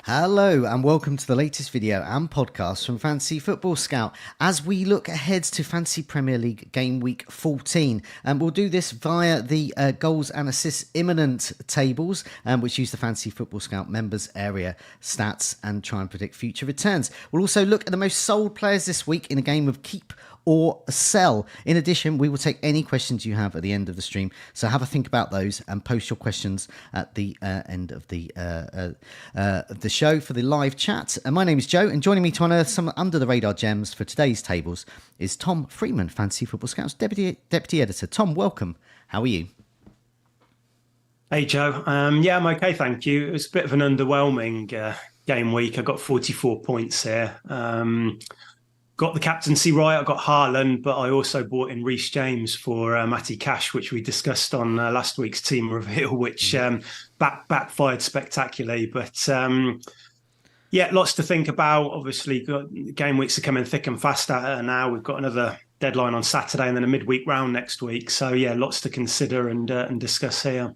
Hello and welcome to the latest video and podcast from Fantasy Football Scout as we look ahead to Fantasy Premier League Game Week 14. And we'll do this via the goals and assists imminent tables, which use the Fantasy Football Scout members area stats and try and predict future returns. We'll also look at the most sold players this week in a game of keep or sell. In addition, we will take any questions you have at the end of the stream. So have a think about those and post your questions at the end of the show for the live chat. And my name is Joe, and joining me to unearth some under the radar gems for today's tables is Tom Freeman, Fantasy Football Scout's deputy editor. Tom, welcome. How are you? Hey Joe. Yeah, I'm okay, thank you. It was a bit of an underwhelming game week. I got 44 points here. Got the captaincy right. I got Haaland, but I also bought in Reece James for Matty Cash, which we discussed on last week's team reveal, which backfired spectacularly. But yeah, lots to think about. Obviously, game weeks are coming thick and fast now. We've got another deadline on Saturday and then a midweek round next week. So yeah, lots to consider and discuss here.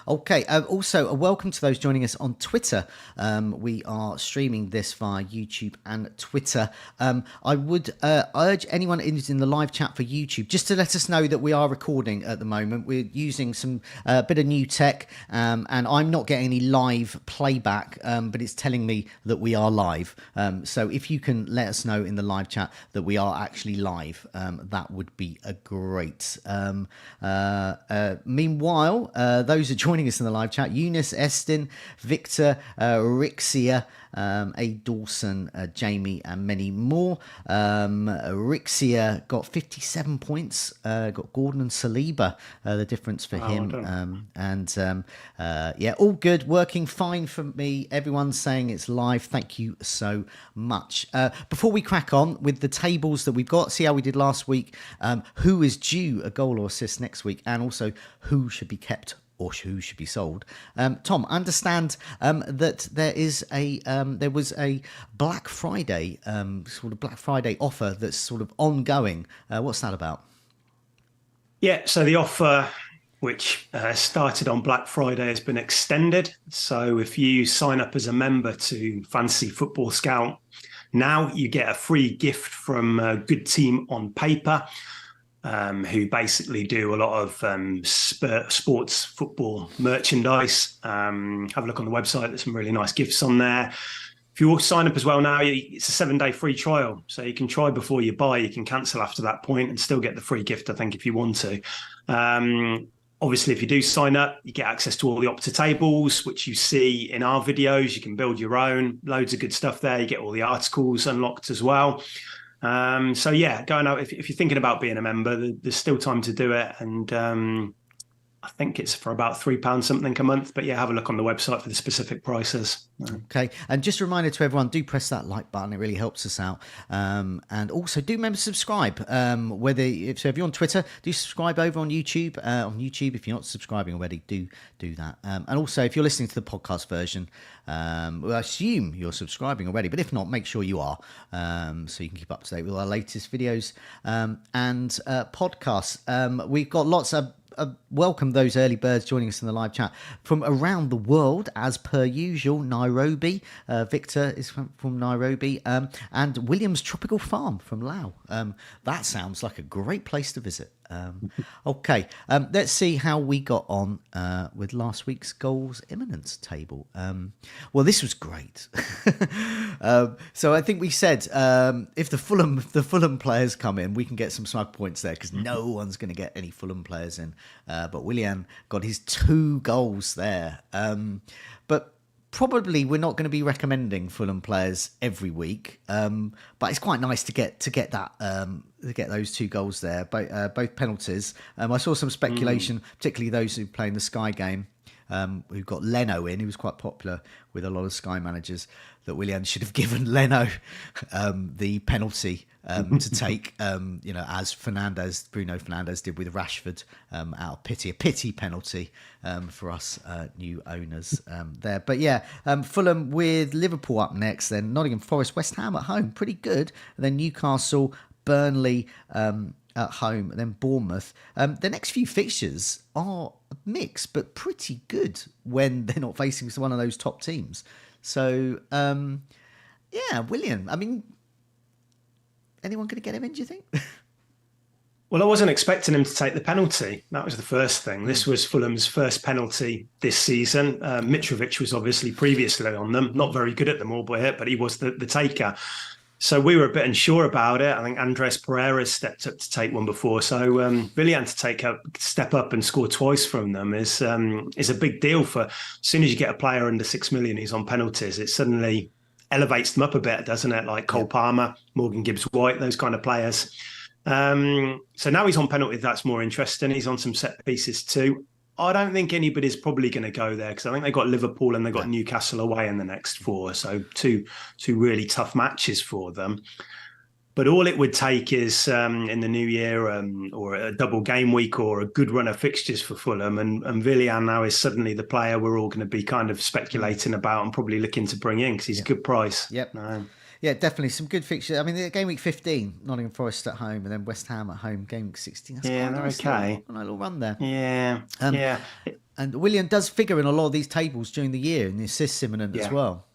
Okay, also welcome to those joining us on Twitter. We are streaming this via YouTube and Twitter. I would urge anyone who's in the live chat for YouTube just to let us know that we are recording at the moment. We're using some bit of new tech, and I'm not getting any live playback, but it's telling me that we are live. So if you can let us know in the live chat that we are actually live, that would be a great. Meanwhile, those are joining us in the live chat: Eunice, Estin, Victor, Rixia, A. Dawson, Jamie, and many more. Rixia got 57 points. Got Gordon and Saliba, the difference for him. Yeah, all good, working fine for me. Everyone's saying it's live. Thank you so much. Before we crack on with the tables that we've got, see how we did last week. Who is due a goal or assist next week, and also who should be kept or who should be sold. Tom, I understand that there was a Black Friday sort of Black Friday offer that's sort of ongoing. What's that about? Yeah, so the offer, which started on Black Friday, has been extended. So if you sign up as a member to Fantasy Football Scout now, you get a free gift from Good Team on Paper, who basically do a lot of sports football merchandise. Have a look on the website. There's some really nice gifts on there. If you all sign up as well now, it's a 7-day free trial. So you can try before you buy. You can cancel after that point and still get the free gift, I think, if you want to. Obviously, if you do sign up, you get access to all the Opta tables, which you see in our videos. You can build your own. Loads of good stuff there. You get all the articles unlocked as well. So yeah, going out, if you're thinking about being a member, there's still time to do it. And I think it's for about £3 something a month, but yeah, have a look on the website for the specific prices. Okay. And just a reminder to everyone, do press that like button. It really helps us out. And also do remember to subscribe. If you're on Twitter, do subscribe over on YouTube. If you're not subscribing already, do that. And also, if you're listening to the podcast version, well, I assume you're subscribing already, but if not, make sure you are, so you can keep up to date with our latest videos and podcasts. We've got lots of welcome those early birds joining us in the live chat from around the world, as per usual. Nairobi, Victor is from Nairobi, and William's Tropical Farm from Laos. That sounds like a great place to visit. Okay, let's see how we got on with last week's goals imminence table. Well, this was great. So I think we said if the Fulham players come in, we can get some smug points there because no one's going to get any Fulham players in. But Willian got his 2 goals there. But probably we're not going to be recommending Fulham players every week. But it's quite nice to get that. To get those 2 goals there, both penalties. I saw some speculation, particularly those who play in the Sky game, who got Leno in. He was quite popular with a lot of Sky managers, that Willian should have given Leno the penalty to take, as Bruno Fernandes did with Rashford, out of pity, a pity penalty for us new owners there. But yeah, Fulham with Liverpool up next, then Nottingham Forest, West Ham at home, pretty good. And then Newcastle, Burnley at home, and then Bournemouth. The next few fixtures are mixed, but pretty good when they're not facing one of those top teams. So, yeah, William. I mean, anyone going to get him in, do you think? Well, I wasn't expecting him to take the penalty. That was the first thing. This was Fulham's first penalty this season. Mitrovic was obviously previously on them, not very good at them, albeit, but he was the taker. So we were a bit unsure about it. I think Andres Pereira stepped up to take one before. So Willian to step up and score twice from them is a big deal. For as soon as you get a player under 6 million who's on penalties, it suddenly elevates them up a bit, doesn't it? Like Cole Palmer, Morgan Gibbs-White, those kind of players. So now he's on penalty. That's more interesting. He's on some set pieces too. I don't think anybody's probably going to go there because I think they've got Liverpool and they've got Newcastle away in the next 4. So two really tough matches for them. But all it would take is in the new year or a double game week or a good run of fixtures for Fulham. And Willian now is suddenly the player we're all going to be kind of speculating about and probably looking to bring in because he's a good price. Yep. Yeah, definitely some good fixtures. I mean, the game week 15, Nottingham Forest at home, and then West Ham at home. Game week 16. That's quite nice. Okay. A little run there. Yeah. And William does figure in a lot of these tables during the year, and the assists Imminent as well.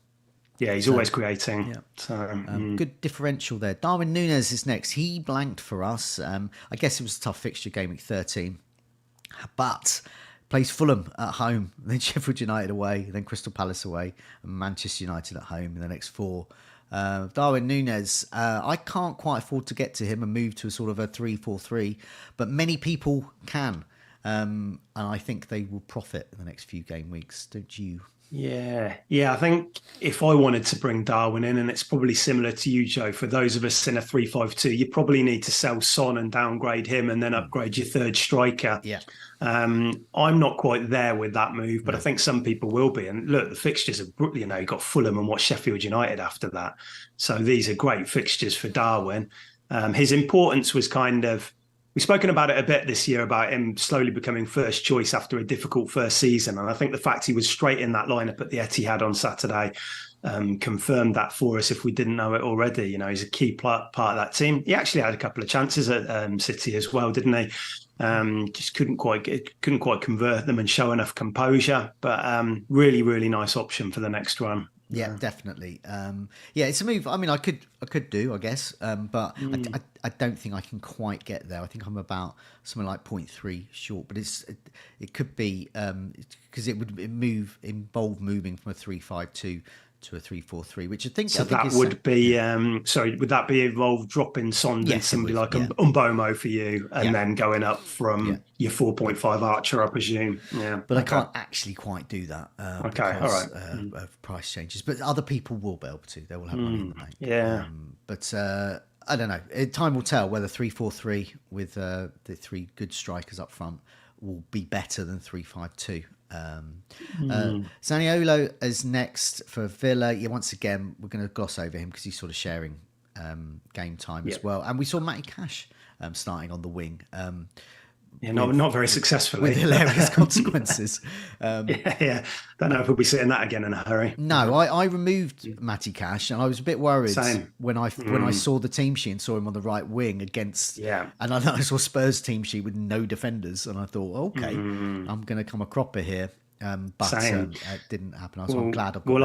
Yeah, he's always creating. Yeah. So, good differential there. Darwin Núñez is next. He blanked for us. I guess it was a tough fixture, game week 13, but plays Fulham at home, then Sheffield United away, then Crystal Palace away, and Manchester United at home in the next 4. Darwin Núñez, I can't quite afford to get to him and move to a sort of a 3-4-3, but many people can, and I think they will profit in the next few game weeks, don't you? Yeah. I think if I wanted to bring Darwin in, and it's probably similar to you, Joe, for those of us in a 3-5-2, you probably need to sell Son and downgrade him and then upgrade your third striker. Yeah. I'm not quite there with that move, but I think some people will be. And look, the fixtures are, you've got Fulham and Sheffield United after that. So these are great fixtures for Darwin. His importance was kind of, we've spoken about it a bit this year about him slowly becoming first choice after a difficult first season. And I think the fact he was straight in that lineup at the Etihad on Saturday confirmed that for us if we didn't know it already. He's a key part of that team. He actually had a couple of chances at City as well, didn't he? Just couldn't quite convert them and show enough composure. But really, really nice option for the next run. Yeah, definitely. It's a move. I mean, I could do, I guess, but I don't think I can quite get there. I think I'm about something like 0.3 short, but it could be because it would involve moving from a 3-5-2 to a 3-4-3, which I think would be would that be involved dropping Son and somebody like Umbomo for you and then going up from your 4.5 Archer, I presume. Yeah, but I can't actually quite do that because of price changes, but other people will be able to. They will have money in the bank. But I don't know, time will tell whether 3-4-3 with the 3 good strikers up front will be better than 3-5-2. Zaniolo is next for Villa. Once again, we're going to gloss over him because he's sort of sharing game time as well. And we saw Matty Cash starting on the wing. Not very successfully. With hilarious consequences. Don't know if we'll be seeing that again in a hurry. No, I removed Matty Cash and I was a bit worried when I saw the team sheet and saw him on the right wing against. Yeah. And I saw Spurs team sheet with no defenders and I thought, okay, I'm going to come a cropper here. But it didn't happen. I'm glad I've got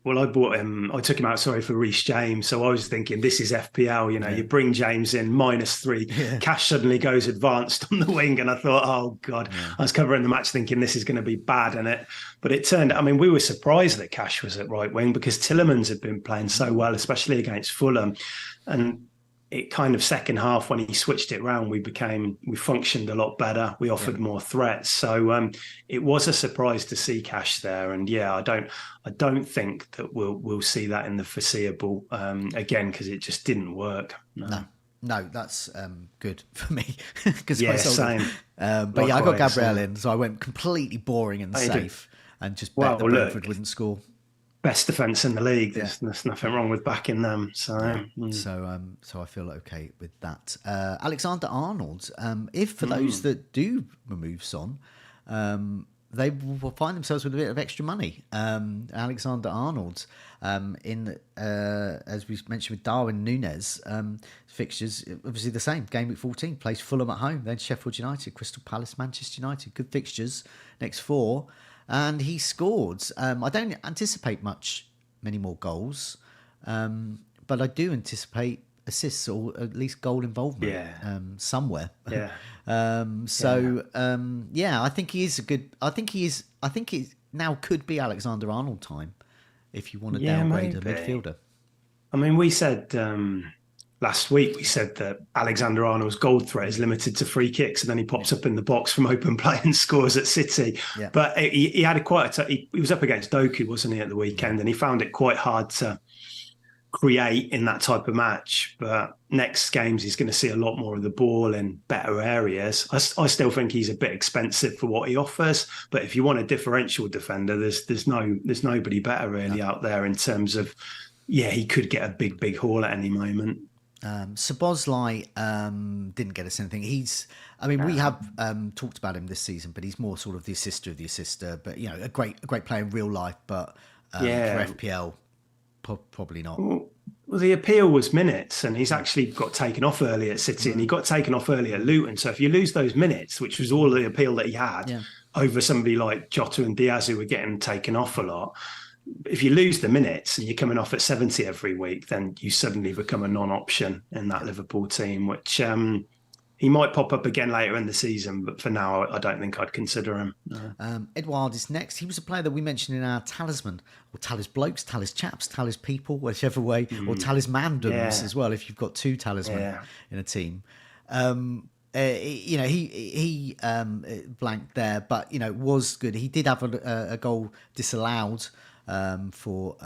I bought him. I took him out, for Reece James. So I was thinking, this is FPL. You bring James in -3. Cash suddenly goes advanced on the wing, and I thought, oh god. I was covering the match thinking this is going to be bad, but it turned. I mean, we were surprised that Cash was at right wing because Tielemans had been playing so well, especially against Fulham, and it kind of second half when he switched it round, we functioned a lot better. We offered more threats. So it was a surprise to see Cash there. And I don't think that we'll see that in the foreseeable again, because it just didn't work. No, that's good for me. Same. But I got Gabriel in, so I went completely boring and safe and just bet that Brentford wouldn't score. Best defence in the league. There's nothing wrong with backing them. So I feel okay with that. Alexander Arnold. If for those that do remove Son, they will find themselves with a bit of extra money. Alexander Arnold, as we mentioned with Darwin Núñez, fixtures obviously the same. Game week 14 plays Fulham at home, then Sheffield United, Crystal Palace, Manchester United. Good fixtures. Next 4. and he scored. I don't anticipate many more goals, but I do anticipate assists or at least goal involvement somewhere. Yeah. I think he is a good. I think he now could be Alexander Arnold time if you want to downgrade maybe. a midfielder. I mean, we said last week, we said that Alexander Arnold's goal threat is limited to free kicks, and then he pops up in the box from open play and scores at City. Yeah. But he had he was up against Doku, wasn't he, at the weekend, and he found it quite hard to create in that type of match. But next games, he's going to see a lot more of the ball in better areas. I still think he's a bit expensive for what he offers, but if you want a differential defender, there's nobody better really out there in terms of, he could get a big haul at any moment. Szoboszlai didn't get us anything. We have talked about him this season, but he's more sort of the assister of the assister. But a great player in real life, but for FPL, probably not. Well, the appeal was minutes, and he's actually got taken off early at City, and he got taken off early at Luton. So if you lose those minutes, which was all the appeal that he had over somebody like Jota and Diaz, who were getting taken off a lot, if you lose the minutes and you're coming off at 70 every week, then you suddenly become a non-option in that Liverpool team, which he might pop up again later in the season, but for now, I don't think I'd consider him. No. Edouard is next. He was a player that we mentioned in our talisman, or talis blokes, talis chaps, talis people, whichever way, or talismandums as well, if you've got two talisman in a team. He blanked there, but was good. He did have a goal disallowed for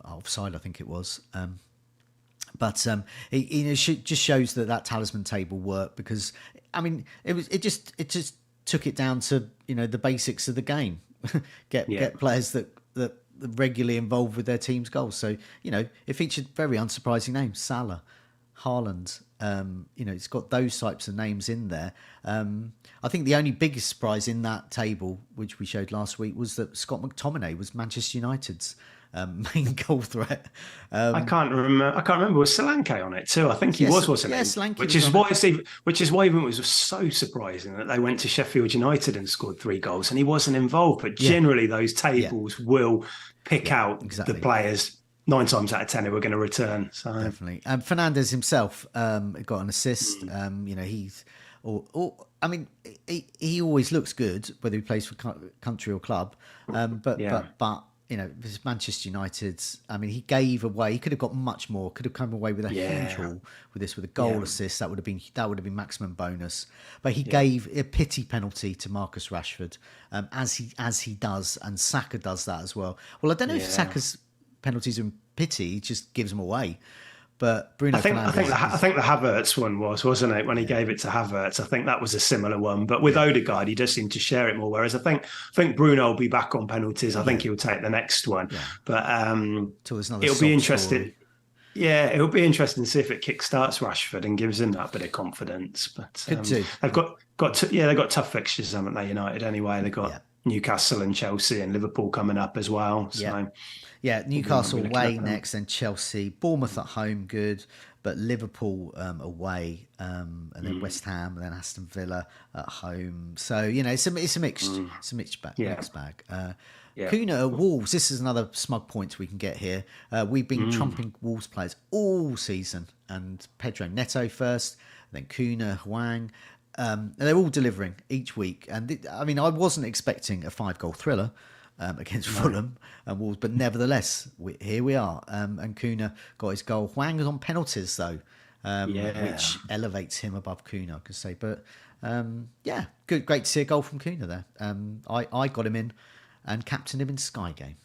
offside, I think it was. But it just shows that talisman table worked, because it just took it down to the basics of the game. get players that regularly involved with their team's goals. So it featured very unsurprising names: Salah, Haaland. It's got those types of names in there. I think the only biggest surprise in that table, which we showed last week, was that Scott McTominay was Manchester United's main goal threat. I can't remember. Was Solanke on it too? I think he was, wasn't he? Solanke which is why even it was so surprising that they went to Sheffield United and scored 3 goals, and he wasn't involved. But generally, those tables will pick out the players 9 times out of 10 who are going to return. So definitely. Fernandes himself got an assist. He always looks good whether he plays for country or club. But it's Manchester United's. He gave away. He could have got much more. Could have come away with a huge haul with a goal assist. That would have been maximum bonus. But he gave a pity penalty to Marcus Rashford, as he does, and Saka does that as well. Well, I don't know if Saka's penalties are in pity. He just gives them away. But Bruno Fernandes... I think the Havertz one wasn't it, when he gave it to Havertz? I think that was a similar one. But with Odegaard, he does seem to share it more. Whereas I think Bruno will be back on penalties. I think he'll take the next one. Yeah. But it'll be interesting. Story. Yeah, it'll be interesting to see if it kickstarts Rashford and gives him that bit of confidence. But they've got tough fixtures, haven't they, United? Anyway, they've got Newcastle and Chelsea and Liverpool coming up as well. So. Yeah, Newcastle away next, then Chelsea, Bournemouth at home, good, but Liverpool away, and then West Ham, and then Aston Villa at home. So it's a mixed bag. Kuna at Wolves. This is another smug point we can get here. We've been trumping Wolves players all season, and Pedro Neto first, then Kuna, Hwang. They're all delivering each week, and I wasn't expecting a 5-goal thriller against Fulham and Wolves, but nevertheless, here we are. And Kuna got his goal. Hwang was on penalties though, which elevates him above Kuna, I could say. But great to see a goal from Kuna there. I got him in and captained him in Sky Game.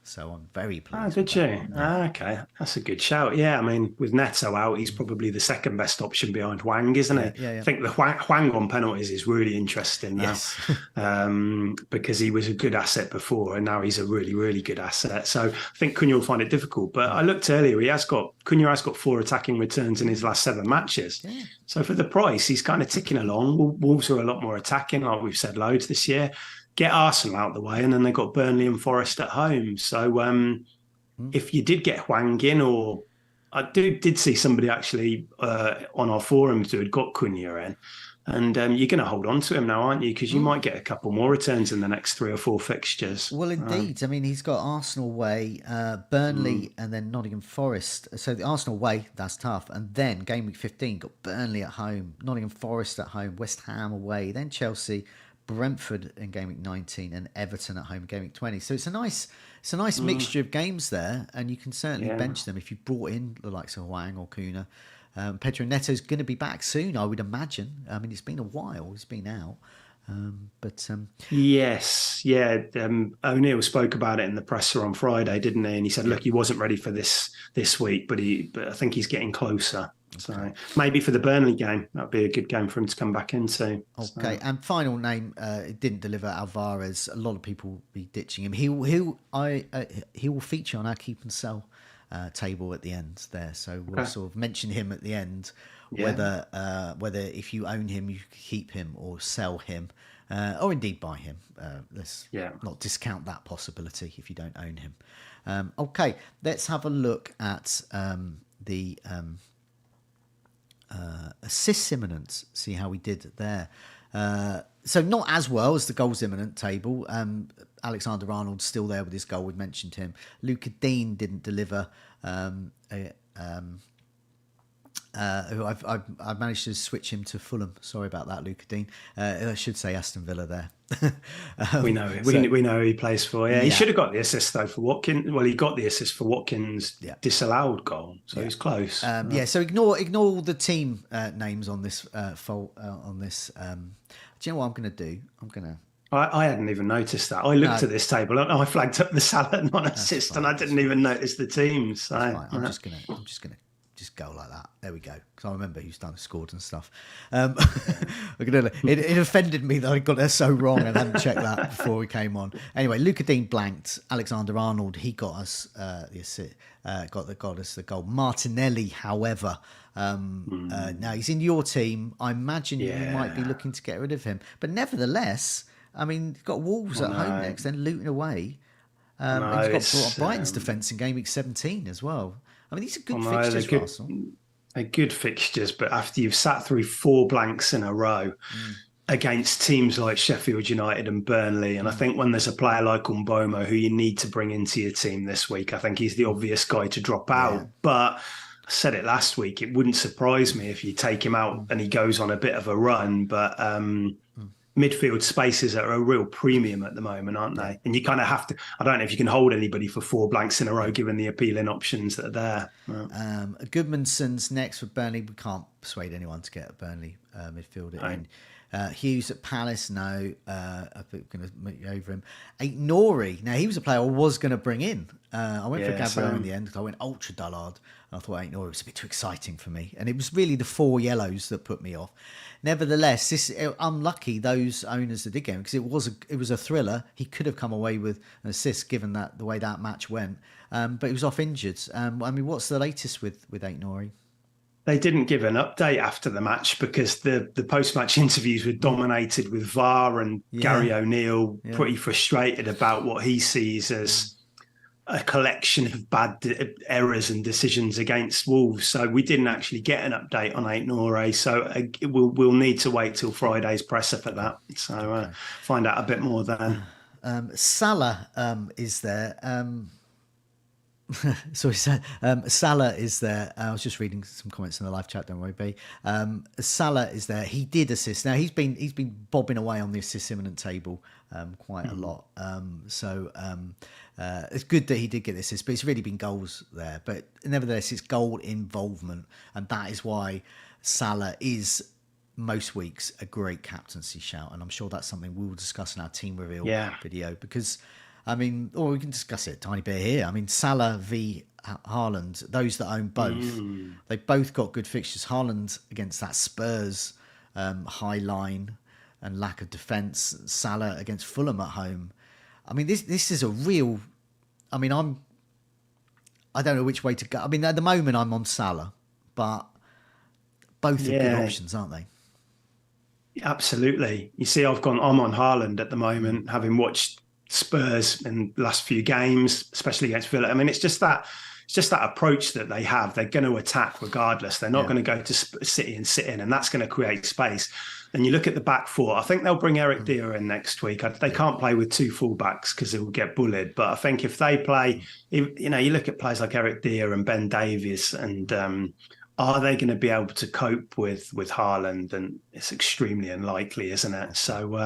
So I'm very pleased. Did you? Okay, that's a good shout. Yeah, with Neto out, he's probably the second best option behind Hwang, isn't it? Yeah. I think the Hwang on penalties is really interesting now, because he was a good asset before, and now he's a really, really good asset. So I think Cunha will find it difficult. But I looked earlier; Cunha has got 4 attacking returns in his last 7 matches. Yeah. So for the price, he's kind of ticking along. Wolves are a lot more attacking, like we've said loads this year. Get Arsenal out of the way, and then they've got Burnley and Forest at home. So if you did get Hwang in, or I did see somebody actually on our forums who had got Cunha in, And you're going to hold on to him now, aren't you? Because you might get a couple more returns in the next 3 or 4 fixtures. Well, indeed. I mean, he's got Arsenal away, Burnley, and then Nottingham Forest. So the Arsenal away, that's tough. And then Gameweek 15 got Burnley at home, Nottingham Forest at home, West Ham away, then Chelsea, Brentford in Gameweek 19, and Everton at home in Gameweek 20. So it's a nice mixture of games there, and you can certainly bench them if you brought in the likes of Hwang or Kuna. Pedro Neto's going to be back soon, I would imagine. I mean, it's been a while; he's been out. Yes, yeah. O'Neill spoke about it in the presser on Friday, didn't he? And he said, "Look, he wasn't ready for this week, but I think he's getting closer. So maybe for the Burnley game, that'd be a good game for him to come back into." Okay, and final name, it didn't deliver. Alvarez. A lot of people will be ditching him. He will feature on our keep and sell table at the end there. So we'll sort of mention him at the end. Whether if you own him, you keep him or sell him, or indeed buy him. Let's not discount that possibility if you don't own him. Okay, let's have a look at the assists imminent. See how we did there. So not as well as the goals imminent table. Alexander Arnold's still there with his goal. We mentioned him. Luca Dean didn't deliver. Who I've managed to switch him to Fulham. Sorry about that, Luca Dean. I should say Aston Villa there. We know it. We know who he plays for. Yeah, he should have got the assist though for Watkins. Well, he got the assist for Watkins' disallowed goal, so he's close. So ignore all the team names on this fault on this. Do you know what I'm going to do? I hadn't even noticed that. I looked at this table and I flagged up the Salah non-assist, and I didn't even notice the teams. So I'm just gonna just go like that. There we go. Because I remember who's done scored and stuff. It offended me that I got there so wrong and hadn't checked that before we came on. Anyway, Luca Dean blanked. Alexander Arnold, he got us the assist, got us the goal. Martinelli, however, now he's in your team. I imagine you might be looking to get rid of him, but nevertheless. I mean, you've got Wolves at home next, then Luton away. And you've got Brighton's defence in Game Week 17 as well. I mean, these are good fixtures for Arsenal. They're good fixtures, but after you've sat through 4 blanks in a row against teams like Sheffield United and Burnley, and I think when there's a player like Umbomo who you need to bring into your team this week, I think he's the obvious guy to drop out. But I said it last week, it wouldn't surprise me if you take him out and he goes on a bit of a run, but... midfield spaces are a real premium at the moment, aren't they? And you kind of have to. I don't know if you can hold anybody for 4 blanks in a row, given the appealing options that are there. Goodmanson's next for Burnley. We can't persuade anyone to get a Burnley midfielder in. Hughes at Palace, no. I think we're going to move over him. Nori. Now, he was a player I was going to bring in. I went for Gabriel in the end because I went ultra dullard. And I thought Nori was a bit too exciting for me. And it was really the 4 yellows that put me off. Nevertheless, unlucky those owners that did get him because it was a thriller. He could have come away with an assist given that the way that match went. But he was off injured. I mean, what's the latest with Nori? They didn't give an update after the match because the post-match interviews were dominated with VAR and Gary O'Neill pretty frustrated about what he sees as a collection of bad errors and decisions against Wolves. So we didn't actually get an update on Aït-Nouri. So we'll need to wait till Friday's presser for that. So find out a bit more then. Salah is there. Sorry, Salah is there. I was just reading some comments in the live chat. Don't worry, B. Salah is there. He did assist. Now he's been bobbing away on the assist imminent table quite a lot. It's good that he did get the assist, but it's really been goals there. But nevertheless, it's goal involvement, and that is why Salah is most weeks a great captaincy shout. And I'm sure that's something we will discuss in our team reveal video because. I mean, or we can discuss it a tiny bit here. I mean, Salah v Haaland, those that own both, they both got good fixtures. Haaland against that Spurs high line and lack of defence. Salah against Fulham at home. I mean, this is a real... I mean, I don't know which way to go. I mean, at the moment, I'm on Salah, but both are good options, aren't they? Absolutely. You see, I'm on Haaland at the moment, having watched Spurs in the last few games, especially against Villa. I mean, it's just that it's just that approach that they have. They're going to attack regardless. They're not going to go to City and sit in, and that's going to create space. And you look at the back four, I think they'll bring Eric Dier in next week. They can't play with two fullbacks because it will get bullied. But I think if they play, you look at players like Eric Dier and Ben Davies, and are they going to be able to cope with Haaland? And it's extremely unlikely, isn't it? So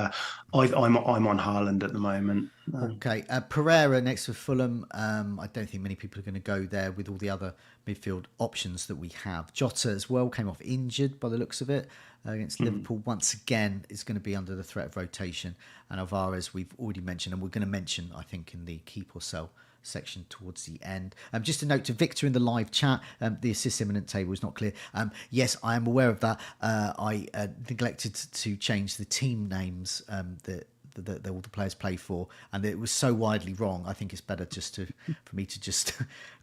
I'm on Haaland at the moment. Okay, Pereira next to Fulham. I don't think many people are going to go there with all the other midfield options that we have. Jota as well came off injured by the looks of it against Liverpool. Once again, is going to be under the threat of rotation. And Alvarez, we've already mentioned, and we're going to mention, I think, in the keep or sell section towards the end. Just a note to Victor in the live chat, the assist imminent table is not clear. Yes, I am aware of that. I neglected to change the team names that all the players play for, and it was so widely wrong. I think it's better just for me to just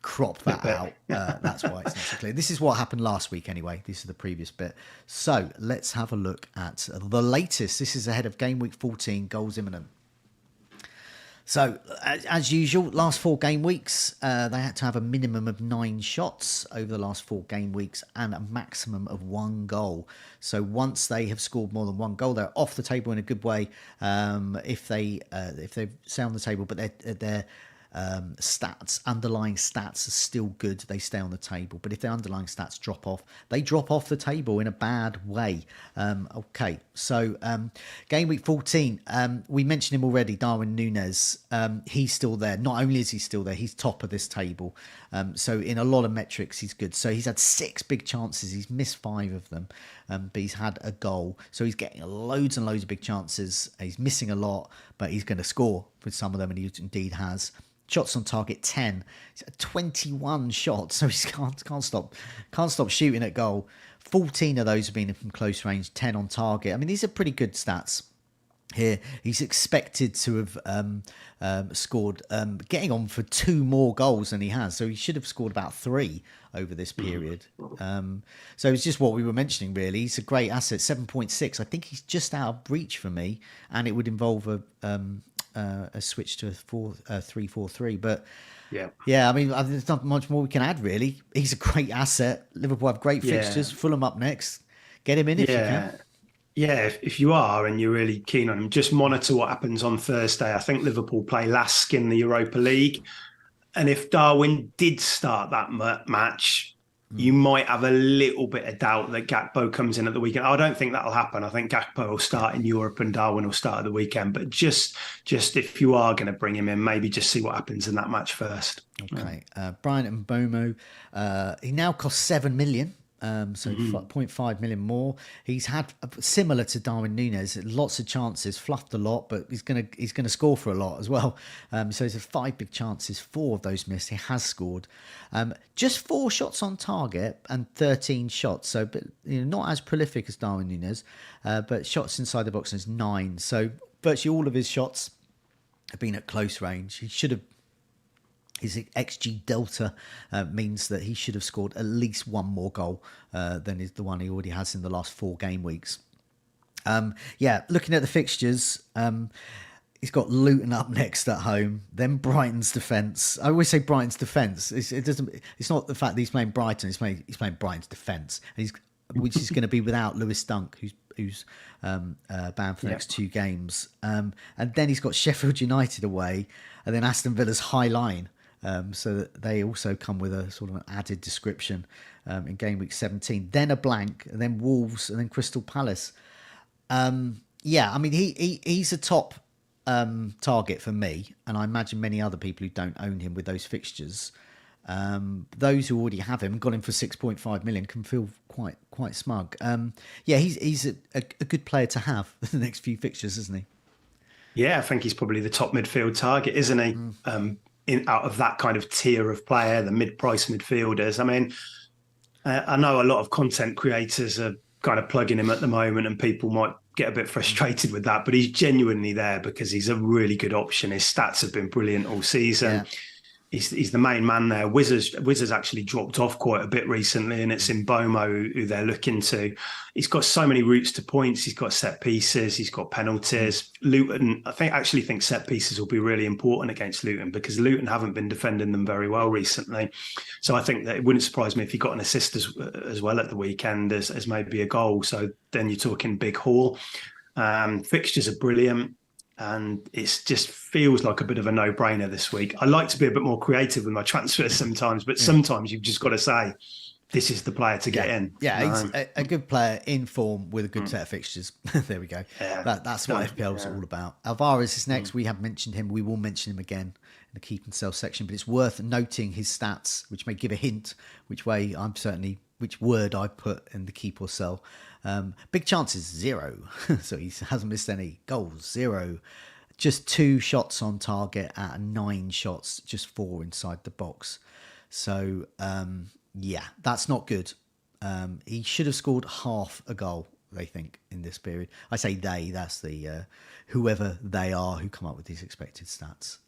crop that out. That's why it's not so clear. This is what happened last week anyway. This is the previous bit. So let's have a look at the latest. This is ahead of game week 14, goals imminent. So, as usual, last 4 game weeks, they had to have a minimum of 9 shots over the last 4 game weeks and a maximum of 1 goal. So once they have scored more than 1 goal, they're off the table in a good way. If they stay on the table, but their underlying stats are still good, they stay on the table. But if their underlying stats drop off, they drop off the table in a bad way. Okay, so game week 14, we mentioned him already, Darwin Núñez. He's still there. Not only is he still there, he's top of this table. So in a lot of metrics, he's good. So he's had 6 big chances. He's missed 5 of them, but he's had a goal. So he's getting loads and loads of big chances. He's missing a lot, but he's going to score with some of them, and he indeed has. Shots on target 10, 21 shots, so he can't stop shooting at goal. 14 of those have been from close range, 10 on target. I mean, these are pretty good stats here. He's expected to have scored, getting on for 2 more goals than he has, so he should have scored about 3 over this period. So it's just what we were mentioning, really. He's a great asset, 7.6. I think he's just out of reach for me, and it would involve a switch to a 3-4-3, but I mean, there's not much more we can add, really. He's a great asset. Liverpool have great fixtures. Fulham up next. Get him in if you can. Yeah, if you are and you're really keen on him, just monitor what happens on Thursday. I think Liverpool play Lask in the Europa League, and if Darwin did start that match, you might have a little bit of doubt that Gakpo comes in at the weekend. I don't think that'll happen. I think Gakpo will start in Europe and Darwin will start at the weekend. But just if you are going to bring him in, maybe just see what happens in that match first. Okay. Brian Mbomo, he now costs 7 million. So 0.5 million more. He's had similar to Darwin Núñez, lots of chances, fluffed a lot, but he's gonna score for a lot as well. So he's had 5 big chances, 4 of those missed. He has scored. Just 4 shots on target and 13 shots. So, but not as prolific as Darwin Núñez, but shots inside the box is 9. So virtually all of his shots have been at close range. He should have. His XG delta means that he should have scored at least 1 more goal than the one he already has in the last 4 game weeks. Looking at the fixtures, he's got Luton up next at home, then Brighton's defence. I always say Brighton's defence. It's not the fact that he's playing Brighton. He's playing Brighton's defence, which is going to be without Lewis Dunk, who's banned for the next 2 games. And then he's got Sheffield United away, and then Aston Villa's High Line. So that they also come with a sort of an added description in game week 17. Then a blank, and then Wolves, and then Crystal Palace. I mean, he's a top target for me, and I imagine many other people who don't own him with those fixtures. Those who already have him and got him for 6.5 million can feel quite smug. He's a good player to have for the next few fixtures, isn't he? Yeah, I think he's probably the top midfield target, isn't he? Out of that kind of tier of player, the mid-price midfielders. I mean, I know a lot of content creators are kind of plugging him at the moment, and people might get a bit frustrated with that, but he's genuinely there because he's a really good option. His stats have been brilliant all season. he's the main man there. Wizards actually dropped off quite a bit recently, and it's in Bomo who they're looking to. He's got so many routes to points. He's got set pieces. He's got penalties. Luton, I actually think set pieces will be really important against Luton, because Luton haven't been defending them very well recently. So I think that it wouldn't surprise me if he got an assist as well at the weekend as maybe a goal. So then you're talking big haul. Fixtures are brilliant. And it just feels like a bit of a no-brainer this week. I like to be a bit more creative with my transfers sometimes, but sometimes you've just got to say, this is the player to get in. Yeah, he's a good player in form with a good set of fixtures. There we go. Yeah. That's what FPL is all about. Alvarez is next. We have mentioned him. We will mention him again in the keep and sell section, but it's worth noting his stats, which may give a hint which word I put in the keep or sell. Big chances, 0. So he hasn't missed any goals, 0. Just 2 shots on target out of 9 shots, just 4 inside the box. So, that's not good. He should have scored half a goal, they think, in this period. I say they, that's the whoever they are who come up with these expected stats.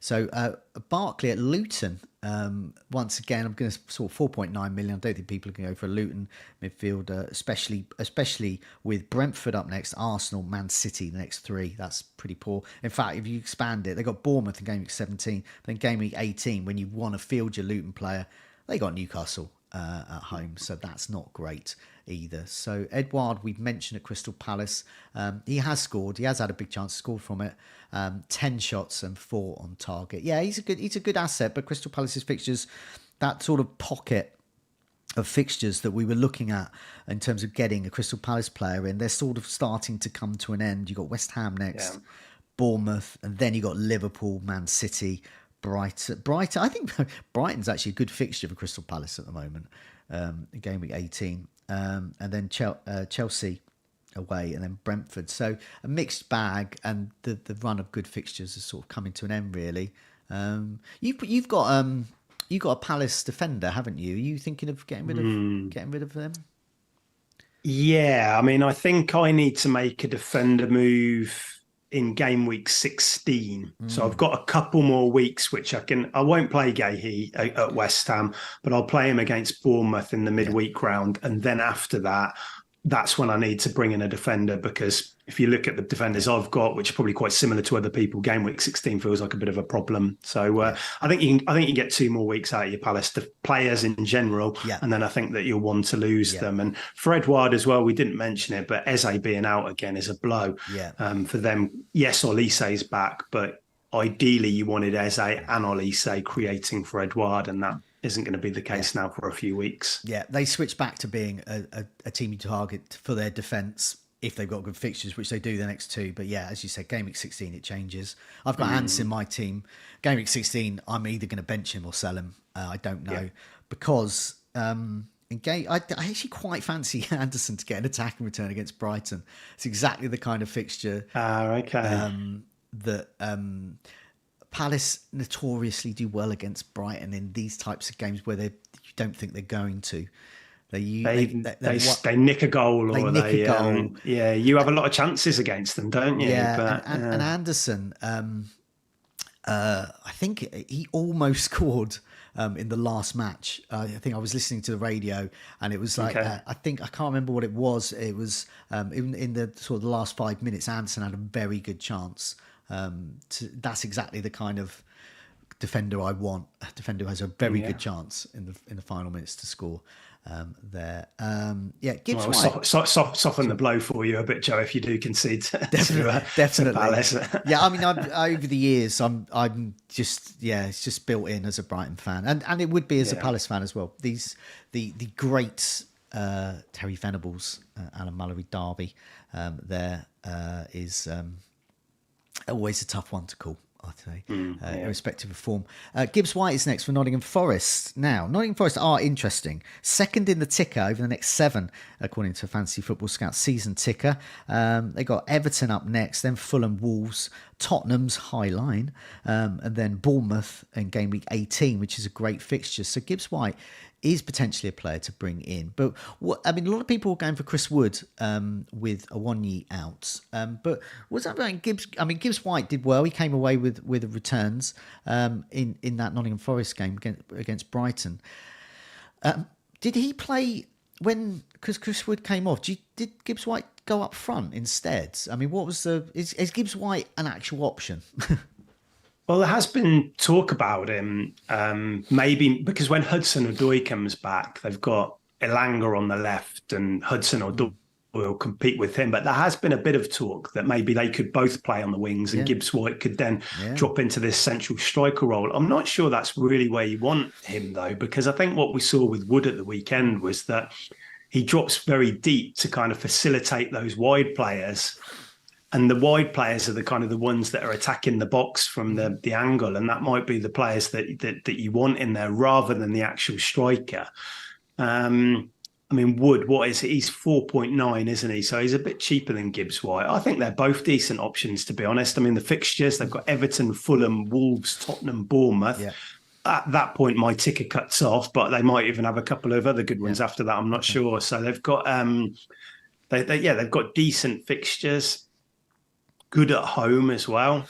So Barkley at Luton, once again, I'm going to sort of 4.9 million. I don't think people are going to go for a Luton midfielder, especially with Brentford up next, Arsenal, Man City, the next 3. That's pretty poor. In fact, if you expand it, they got Bournemouth in Gameweek 17, then Gameweek 18, when you want to field your Luton player, they got Newcastle at home, so that's not great either. So Edouard, we've mentioned at Crystal Palace, he has scored. He has had a big chance to score from it. 10 shots and 4 on target. Yeah, he's a good asset, but Crystal Palace's fixtures, that sort of pocket of fixtures that we were looking at in terms of getting a Crystal Palace player in, they're sort of starting to come to an end. You got West Ham next, Bournemouth, and then you got Liverpool, Man City, Brighton. I think Brighton's actually a good fixture for Crystal Palace at the moment, in Game Week 18. And then Chelsea away, and then Brentford. So a mixed bag, and the run of good fixtures is sort of coming to an end, really. You've got a Palace defender, haven't you? Are you thinking of getting rid of them? Yeah, I mean, I think I need to make a defender move in Game Week 16. So I've got a couple more weeks, which I won't play Gahey at West Ham, but I'll play him against Bournemouth in the midweek round. And then after that, that's when I need to bring in a defender, because if you look at the defenders I've got, which are probably quite similar to other people, Game Week 16 feels like a bit of a problem. So I think you get 2 more weeks out of your Palace players in general, and then I think that you'll want to lose them. And for Edouard as well, we didn't mention it, but Eze being out again is a blow for them. Yes, Olise's back, but ideally you wanted Eze and Olise creating for Edouard, and that isn't going to be the case now for a few weeks. Yeah, they switch back to being a team you target for their defence if they've got good fixtures, which they do the next 2. But yeah, as you said, Game Week 16, it changes. I've got Ants in my team. Game Week 16, I'm either going to bench him or sell him. I don't know. Because I actually quite fancy Anderson to get an attacking return against Brighton. It's exactly the kind of fixture that... Palace notoriously do well against Brighton in these types of games where you don't think they're going to. They nick a goal, or they nick a goal. You have a lot of chances against them, don't you? Yeah, and Anderson, I think he almost scored in the last match. I think I was listening to the radio, and it was like I can't remember what it was. It was in the sort of the last 5 minutes. Anderson had a very good chance. That's exactly the kind of defender I want. A defender who has a very good chance in the final minutes to score there. Gibbs White. Soften the blow for you a bit, Joe, if you do concede. Definitely. Palace. I mean, over the years, I'm just it's just built in as a Brighton fan, and it would be as a Palace fan as well. The great Terry Venables, Alan Mallory Derby, there is. Always a tough one to call, I'd say, irrespective of form. Gibbs White is next for Nottingham Forest. Now, Nottingham Forest are interesting. Second in the ticker over the next 7, according to Fantasy Football Scout season ticker. They got Everton up next, then Fulham, Wolves, Tottenham's high line, and then Bournemouth in Game Week 18, which is a great fixture. So Gibbs White is potentially a player to bring in. But a lot of people were going for Chris Wood with Awoniyi out. But what's that about Gibbs? I mean, Gibbs White did well. He came away with with returns in that Nottingham Forest game against Brighton. Did he play because Chris Wood came off? Did Gibbs White go up front instead? I mean, what was is Gibbs White an actual option? Well, there has been talk about him, maybe because when Hudson-Odoi comes back, they've got Elanga on the left and Hudson-Odoi will compete with him. But there has been a bit of talk that maybe they could both play on the wings and Gibbs White could then drop into this central striker role. I'm not sure that's really where you want him, though, because I think what we saw with Wood at the weekend was that he drops very deep to kind of facilitate those wide players. And the wide players are the kind of the ones that are attacking the box from the angle. And that might be the players that you want in there rather than the actual striker. I mean, Wood, what is it? He's 4.9, isn't he? So he's a bit cheaper than Gibbs White. I think they're both decent options, to be honest. I mean, the fixtures, they've got Everton, Fulham, Wolves, Tottenham, Bournemouth. Yeah. At that point, my ticker cuts off, but they might even have a couple of other good ones after that. I'm not sure. So they've got, they've got decent fixtures. Good at home as well.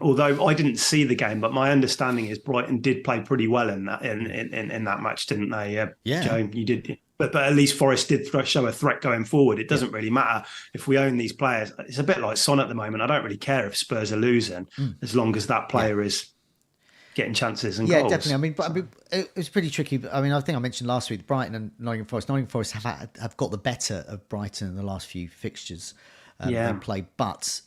Although I didn't see the game, but my understanding is Brighton did play pretty well in that match, didn't they? Joe, you did. But at least Forest did show a threat going forward. It doesn't really matter if we own these players. It's a bit like Son at the moment. I don't really care if Spurs are losing as long as that player is getting chances and goals. Yeah, definitely. I mean, it was pretty tricky. I mean, I think I mentioned last week, Brighton and Nottingham Forest. Nottingham Forest have got the better of Brighton in the last few fixtures. They played, but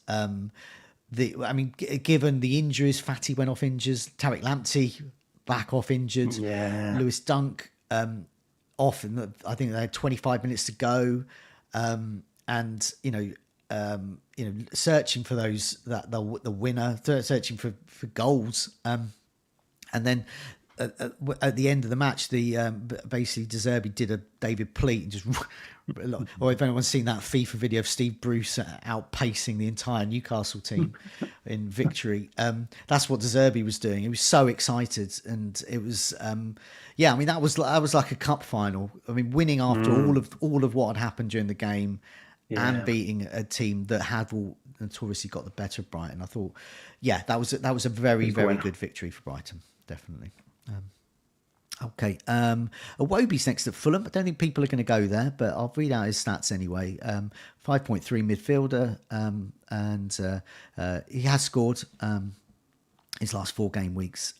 given the injuries, Fatty went off injured, Tariq Lamptey back off injured, Lewis Dunk off, and I think they had 25 minutes to go, and searching for the winner, searching for goals, and then. At the end of the match, basically De Zerbi did a David Pleat and just. Or if anyone's seen that FIFA video of Steve Bruce outpacing the entire Newcastle team in victory, that's what De Zerbi was doing. He was so excited, and it was, I mean, that was like a cup final. I mean, winning after all of what had happened during the game, and beating a team that had notoriously got the better of Brighton. I thought, that was a very good victory for Brighton, definitely. Okay, Iwobi's next at Fulham. I don't think people are going to go there, but I'll read out his stats anyway. 5.3 midfielder, and he has scored his last 4 game weeks.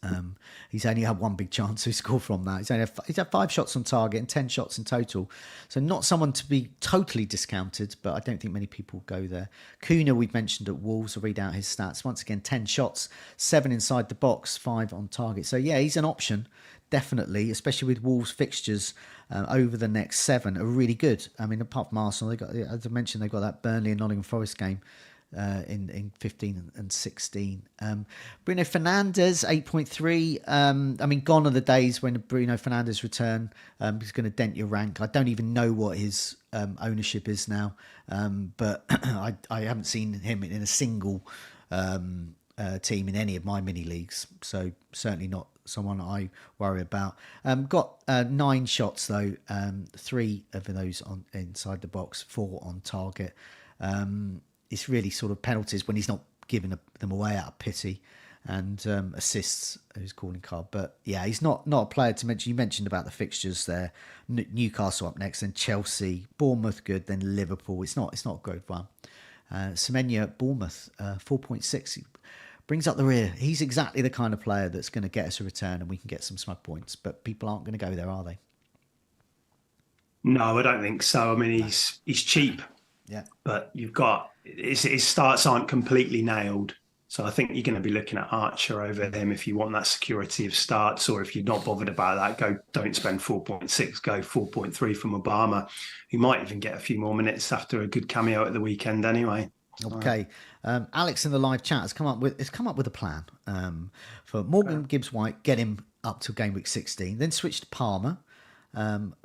He's only had one big chance to score from that. He's had 5 shots on target and 10 shots in total. So not someone to be totally discounted, but I don't think many people go there. Kuna, we've mentioned at Wolves. I'll read out his stats. Once again, 10 shots, 7 inside the box, 5 on target. So he's an option, definitely, especially with Wolves fixtures over the next 7 are really good. I mean, apart from Arsenal, they got, as I mentioned, they got that Burnley and Nottingham Forest game. In 15 and 16. Bruno Fernandes, 8.3. I mean, gone are the days when Bruno Fernandes return is going to dent your rank. I don't even know what his ownership is now, but I haven't seen him in a single team in any of my mini leagues, so certainly not someone I worry about. Got 9 shots though, 3 of those on inside the box, 4 on target. It's really sort of penalties when he's not giving them away out of pity, and assists his calling card. But he's not a player to mention. You mentioned about the fixtures there. Newcastle up next, then Chelsea, Bournemouth good, then Liverpool. It's not a great one. Semenya Bournemouth 4.6. He brings up the rear. He's exactly the kind of player that's going to get us a return, and we can get some smug points. But people aren't going to go there, are they? No, I don't think so. I mean, he's cheap. Yeah, but you've got his starts aren't completely nailed, so I think you're going to be looking at Archer over him if you want that security of starts, or if you're not bothered about that, don't spend 4.6, go 4.3 from Obama. He might even get a few more minutes after a good cameo at the weekend anyway. Okay, Alex in the live chat has come up with a plan for Morgan Gibbs White, get him up to Gameweek 16, then switch to Palmer.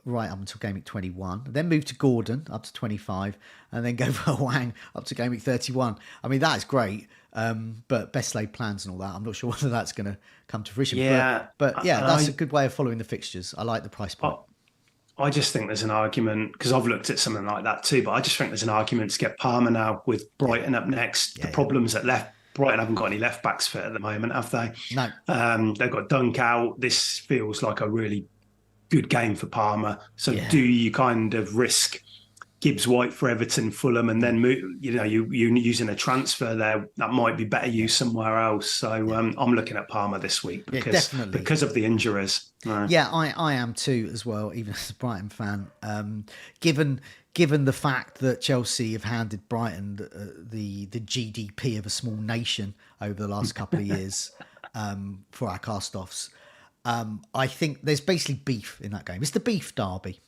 Right up until Gameweek 21, then move to Gordon up to 25, and then go for Wang up to Gameweek 31. I mean, that is great, but best laid plans and all that. I'm not sure whether that's going to come to fruition. But that's a good way of following the fixtures. I like the price point. I just think there's an argument, because I've looked at something like that too, but I just think there's an argument to get Palmer now with Brighton up next. The problems at left Brighton haven't got any left backs fit at the moment, have they? No. They've got Dunk out. This feels like a really good game for Parma. So Yeah. do you kind of risk Gibbs White for Everton, Fulham, and then move, you using a transfer there that might be better used somewhere else? So I'm looking at Parma this week because of the injuries. Yeah, I am too as well, even as a Brighton fan. Given the fact that Chelsea have handed Brighton the GDP of a small nation over the last couple of years for our cast-offs, I think there's basically beef in that game. It's the beef derby.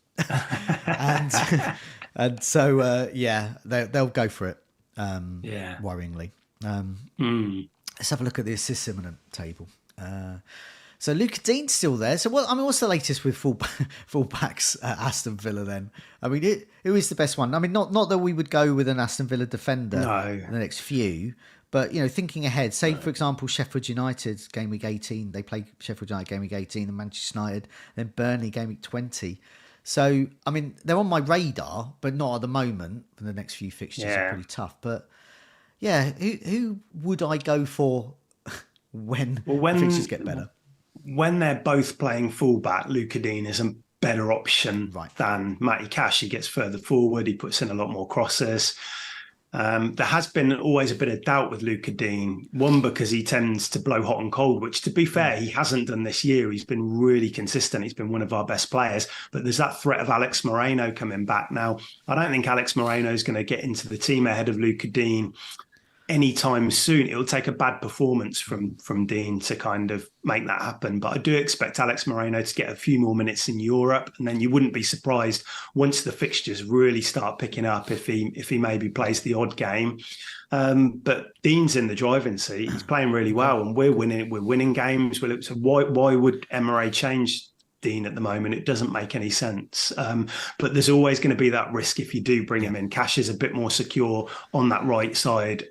and so they'll go for it. Worryingly. Let's have a look at the assists imminent table. So Luca Dean's still there. So what's the latest with fullbacks at Aston Villa then? I mean, who is the best one? I mean, not that we would go with an Aston Villa defender in the next few, but thinking ahead. Say for example, Sheffield United game week 18. They play Sheffield United game week 18, and Manchester United, then Burnley game week 20. So, I mean, they're on my radar, but not at the moment. For the next few fixtures are pretty tough. But, yeah, who would I go for when fixtures get better? When they're both playing fullback, Luca Dean is a better option than Matty Cash. He gets further forward. He puts in a lot more crosses. There has been always a bit of doubt with Luca Dean. One, because he tends to blow hot and cold, which, to be fair, he hasn't done this year. He's been really consistent. He's been one of our best players. But there's that threat of Alex Moreno coming back. Now, I don't think Alex Moreno is going to get into the team ahead of Luca Dean anytime soon. It'll take a bad performance from Dean to kind of make that happen. But I do expect Alex Moreno to get a few more minutes in Europe, and then you wouldn't be surprised once the fixtures really start picking up if he maybe plays the odd game. But Dean's in the driving seat. He's playing really well, and we're winning games. So why would Emery change Dean at the moment? It doesn't make any sense. But there's always going to be that risk if you do bring him in. Cash is a bit more secure on that right side,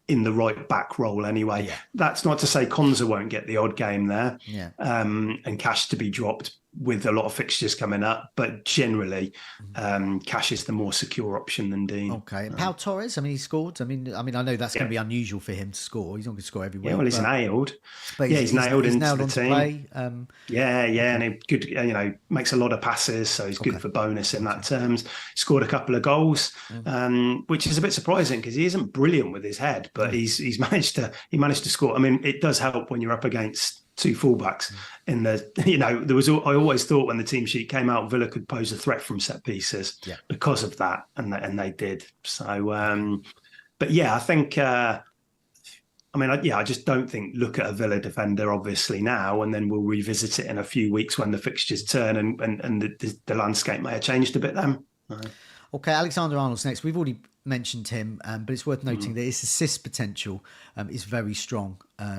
in the right back role anyway. That's not to say Konza won't get the odd game there, and Cash to be dropped with a lot of fixtures coming up, but generally Cash is the more secure option than Dean. Okay. And Pau Torres, I mean, he scored. I mean, I know that's going to be unusual for him to score. He's not going to score every week. Yeah, well, he's nailed. But he's nailed into nailed the team. Play. And he good. Makes a lot of passes, so he's good for bonus in that terms. Scored a couple of goals, which is a bit surprising because he isn't brilliant with his head, but he's managed to score. I mean, it does help when you're up against two fullbacks in the, I always thought when the team sheet came out, Villa could pose a threat from set pieces because of that. And they did. So, but yeah, I think, I just don't think look at a Villa defender, obviously now, and then we'll revisit it in a few weeks when the fixtures turn and the landscape may have changed a bit then. Okay, Alexander Arnold's next. We've already mentioned him, but it's worth noting that his assist potential is very strong.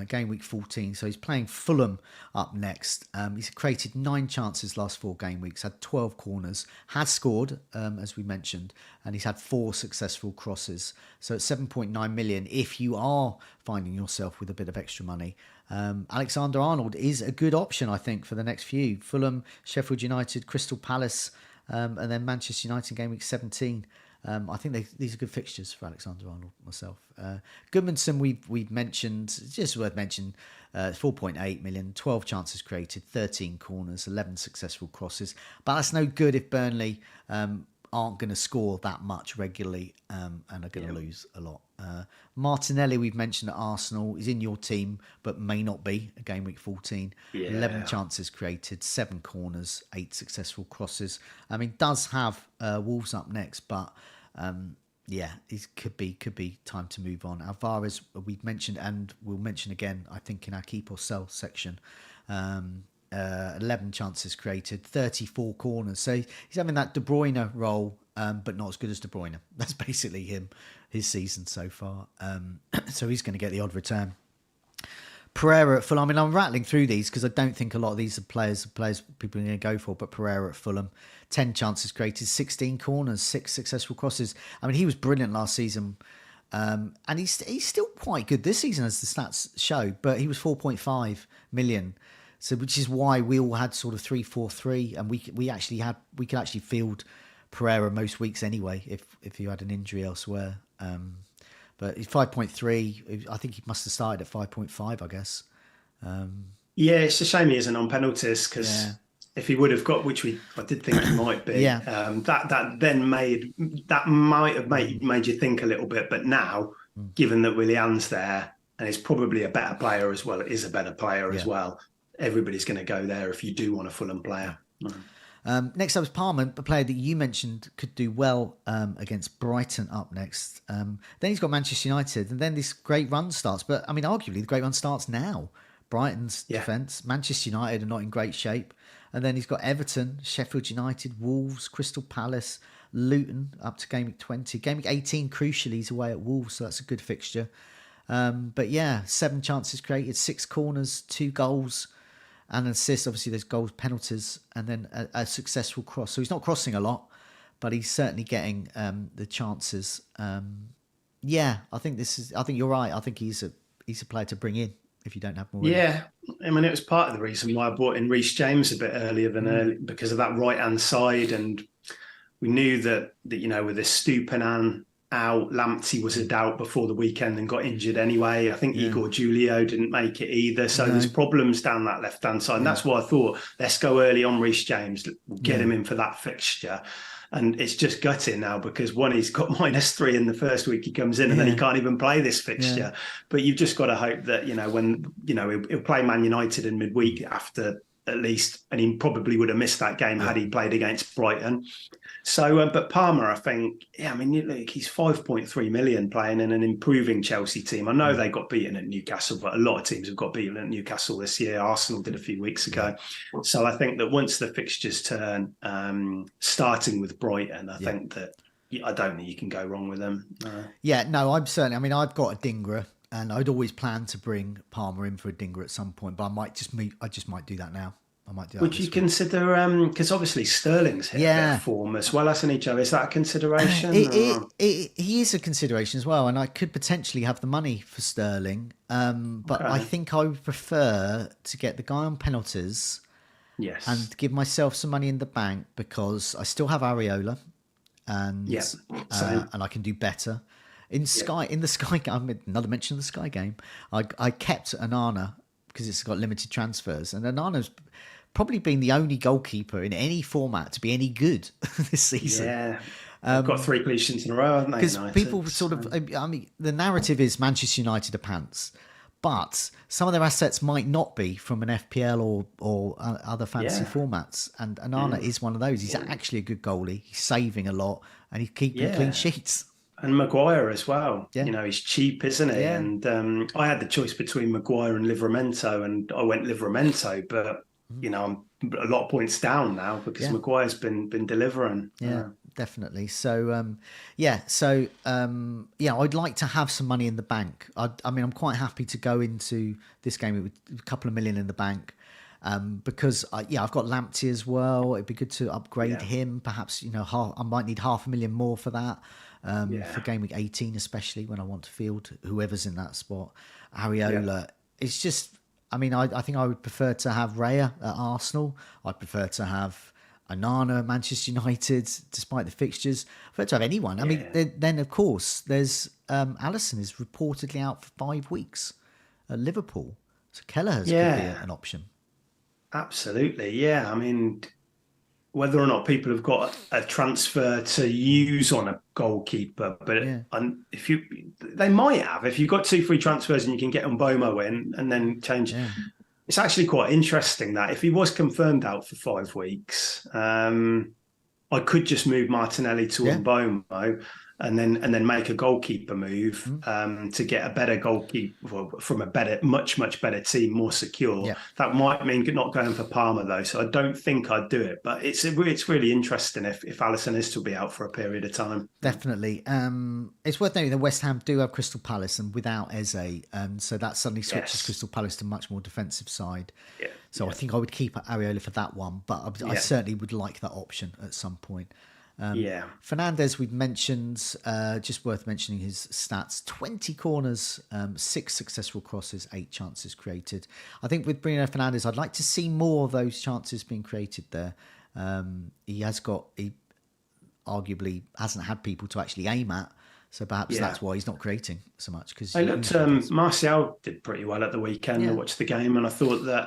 Game week 14, so he's playing Fulham up next. He's created 9 chances last 4 game weeks, had 12 corners, has scored, as we mentioned, and he's had 4 successful crosses. So it's 7.9 million. If you are finding yourself with a bit of extra money, Alexander Arnold is a good option, I think, for the next few. Fulham, Sheffield United, Crystal Palace, and then Manchester United game week 17. I think these are good fixtures for Alexander Arnold, myself. Goodmanson, we've mentioned, just worth mentioning, 4.8 million, 12 chances created, 13 corners, 11 successful crosses. But that's no good if Burnley aren't going to score that much regularly and are going to lose a lot. Martinelli, we've mentioned at Arsenal, is in your team, but may not be a game week 14. 11 chances created, 7 corners, 8 successful crosses. I mean, does have Wolves up next, but it could be time to move on. Alvarez, we've mentioned, and we'll mention again, I think, in our keep or sell section. 11 chances created, 34 corners. So he's having that De Bruyne role, but not as good as De Bruyne. That's basically his season so far. So he's going to get the odd return. Pereira at Fulham. I mean, I'm rattling through these because I don't think a lot of these are players people are going to go for, but Pereira at Fulham, 10 chances created, 16 corners, 6 successful crosses. I mean, he was brilliant last season. And he's still quite good this season, as the stats show, but he was 4.5 million. So, which is why we all had sort of 3-4-3, and we could actually field Pereira most weeks anyway if you had an injury elsewhere. But he's 5.3. I think he must have started at 5.5, I guess. Yeah, it's a shame he isn't on penalties because Yeah. if he would have got, which I did think he might be, Yeah. that might have made you think a little bit. But now, given that Willian's there and is probably a better player as well, it is a better player as well. Everybody's going to go there if you do want a Fulham player. Next up is Palmer, a player that you mentioned could do well against Brighton up next. Then he's got Manchester United, and then this great run starts. But I mean, arguably, the great run starts now. Brighton's defence, Manchester United are not in great shape. And then he's got Everton, Sheffield United, Wolves, Crystal Palace, Luton up to Gameweek 20. Gameweek 18, crucially, he's away at Wolves, so that's a good fixture. But yeah, 7 chances created, 6 corners, 2 goals, and an assist. Obviously, there's goals, penalties, and then a successful cross. So he's not crossing a lot, but he's certainly getting the chances. I think you're right. I think he's a player to bring in if you don't have more. Yeah, I mean, it was part of the reason why I brought in Reece James a bit earlier than early because of that right-hand side. And we knew that with this Stupinan out, Lamptey was a doubt before the weekend and got injured anyway. I think Igor Julio didn't make it either. So there's problems down that left-hand side. And that's why I thought, let's go early on Reece James, we'll get him in for that fixture. And it's just gutting now because he's got -3 in the first week he comes in and then he can't even play this fixture. But you've just got to hope that, he'll play Man United in midweek after at least, and he probably would have missed that game had he played against Brighton. So, but Palmer, I think, he's 5.3 million playing in an improving Chelsea team. I know they got beaten at Newcastle, but a lot of teams have got beaten at Newcastle this year. Arsenal did a few weeks ago. So I think that once the fixtures turn, starting with Brighton, I think that I don't think you can go wrong with them. I'm certainly. I mean, I've got a Dingra, and I'd always planned to bring Palmer in for a Dingra at some point, but I just might do that now. I might do that. Would you consider, because obviously Sterling's hit a bit of form as well, hasn't he, Joe? Is that a consideration? He is a consideration as well, and I could potentially have the money for Sterling, but I think I would prefer to get the guy on penalties and give myself some money in the bank because I still have Areola, and I can do better. In the Sky game, another mention of the Sky game, I kept Onana because it's got limited transfers, and Onana's probably been the only goalkeeper in any format to be any good this season. Yeah, they've got 3 clean sheets in a row, haven't they? Because people the narrative is Manchester United are pants, but some of their assets might not be from an FPL or other fantasy formats, and Onana is one of those. He's actually a good goalie. He's saving a lot, and he's keeping clean sheets. And Maguire as well. Yeah. He's cheap, isn't he? Yeah. And I had the choice between Maguire and Livramento, and I went Livramento, but I'm a lot of points down now because Maguire's been delivering. Yeah, definitely. So I'd like to have some money in the bank. I mean, I'm quite happy to go into this game with a couple of million in the bank. Because I've got Lamptey as well. It'd be good to upgrade him. Perhaps I might need 500,000 more for that. For game week 18, especially when I want to field whoever's in that spot. Areola, it's just, I mean, I think I would prefer to have Raya at Arsenal. I'd prefer to have Onana at Manchester United, despite the fixtures. I'd prefer to have anyone. I mean, then of course, there's Alisson is reportedly out for 5 weeks at Liverpool. So Kelleher's could be an option. Absolutely, yeah. I mean, whether or not people have got a transfer to use on a goalkeeper, but they might have. If you've got 2 free transfers and you can get Mbomo in and then change, it's actually quite interesting that if he was confirmed out for 5 weeks, I could just move Martinelli to Mbomo and then make a goalkeeper move to get a better goalkeeper from a much better team, more secure. That might mean not going for Palmer though, so I don't think I'd do it. But it's really interesting if Alisson is to be out for a period of time. Definitely. It's worth noting that West Ham do have Crystal Palace and without Eze, so that suddenly switches Crystal Palace to much more defensive side. So I think I would keep Areola for that one, but I certainly would like that option at some point. Fernandez, we've mentioned, just worth mentioning his stats: 20 corners, 6 successful crosses, 8 chances created. I think with Bruno Fernandes, I'd like to see more of those chances being created there. He arguably hasn't had people to actually aim at, So perhaps Yeah. that's why he's not creating so much. Because I looked, Martial did pretty well at the weekend. I watched the game and I thought that,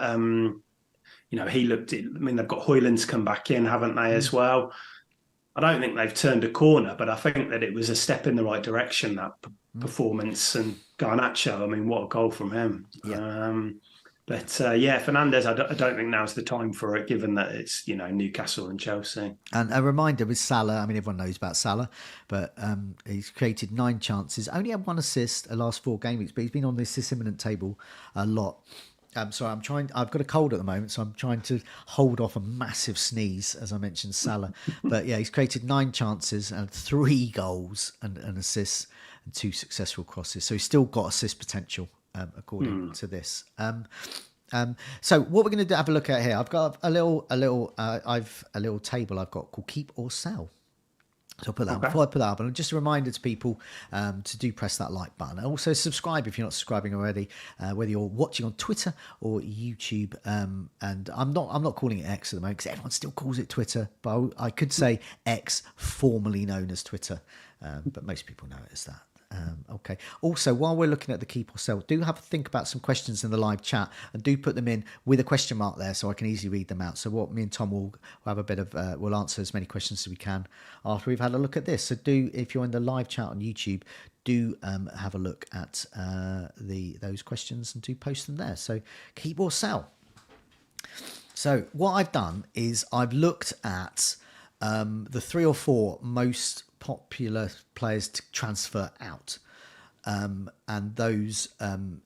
he looked, I mean, they've got Højlund's come back in, haven't they, as well? I don't think they've turned a corner, but I think that it was a step in the right direction, that performance. And Garnacho, I mean, what a goal from him. Yeah. Fernandes, I don't think now's the time for it, given that it's, Newcastle and Chelsea. And a reminder with Salah, I mean, everyone knows about Salah, but he's created 9 chances, only had 1 assist the last 4 game weeks, but he's been on this Imminent table a lot. Sorry, I've got a cold at the moment, so I'm trying to hold off a massive sneeze, as I mentioned Salah. But yeah, he's created 9 chances and 3 goals and assists and 2 successful crosses. So he's still got assist potential, according to this. So what we're going to do, have a look at here. I've got a little table I've got called Keep or Sell. So I'll put that on. Before I put that up, and just a reminder to people to do press that like button. And also subscribe if you're not subscribing already, whether you're watching on Twitter or YouTube. And I'm not calling it X at the moment because everyone still calls it Twitter. But I could say X, formerly known as Twitter. But most people know it as that. Okay. Also, while we're looking at the keep or sell, do have a think about some questions in the live chat and do put them in with a question mark there so I can easily read them out. So what me and Tom will have a bit of, we'll answer as many questions as we can after we've had a look at this. So do, if you're in the live chat on YouTube, do have a look at those questions and do post them there. So keep or sell. So what I've done is I've looked at the 3 or 4 most popular players to transfer out, and those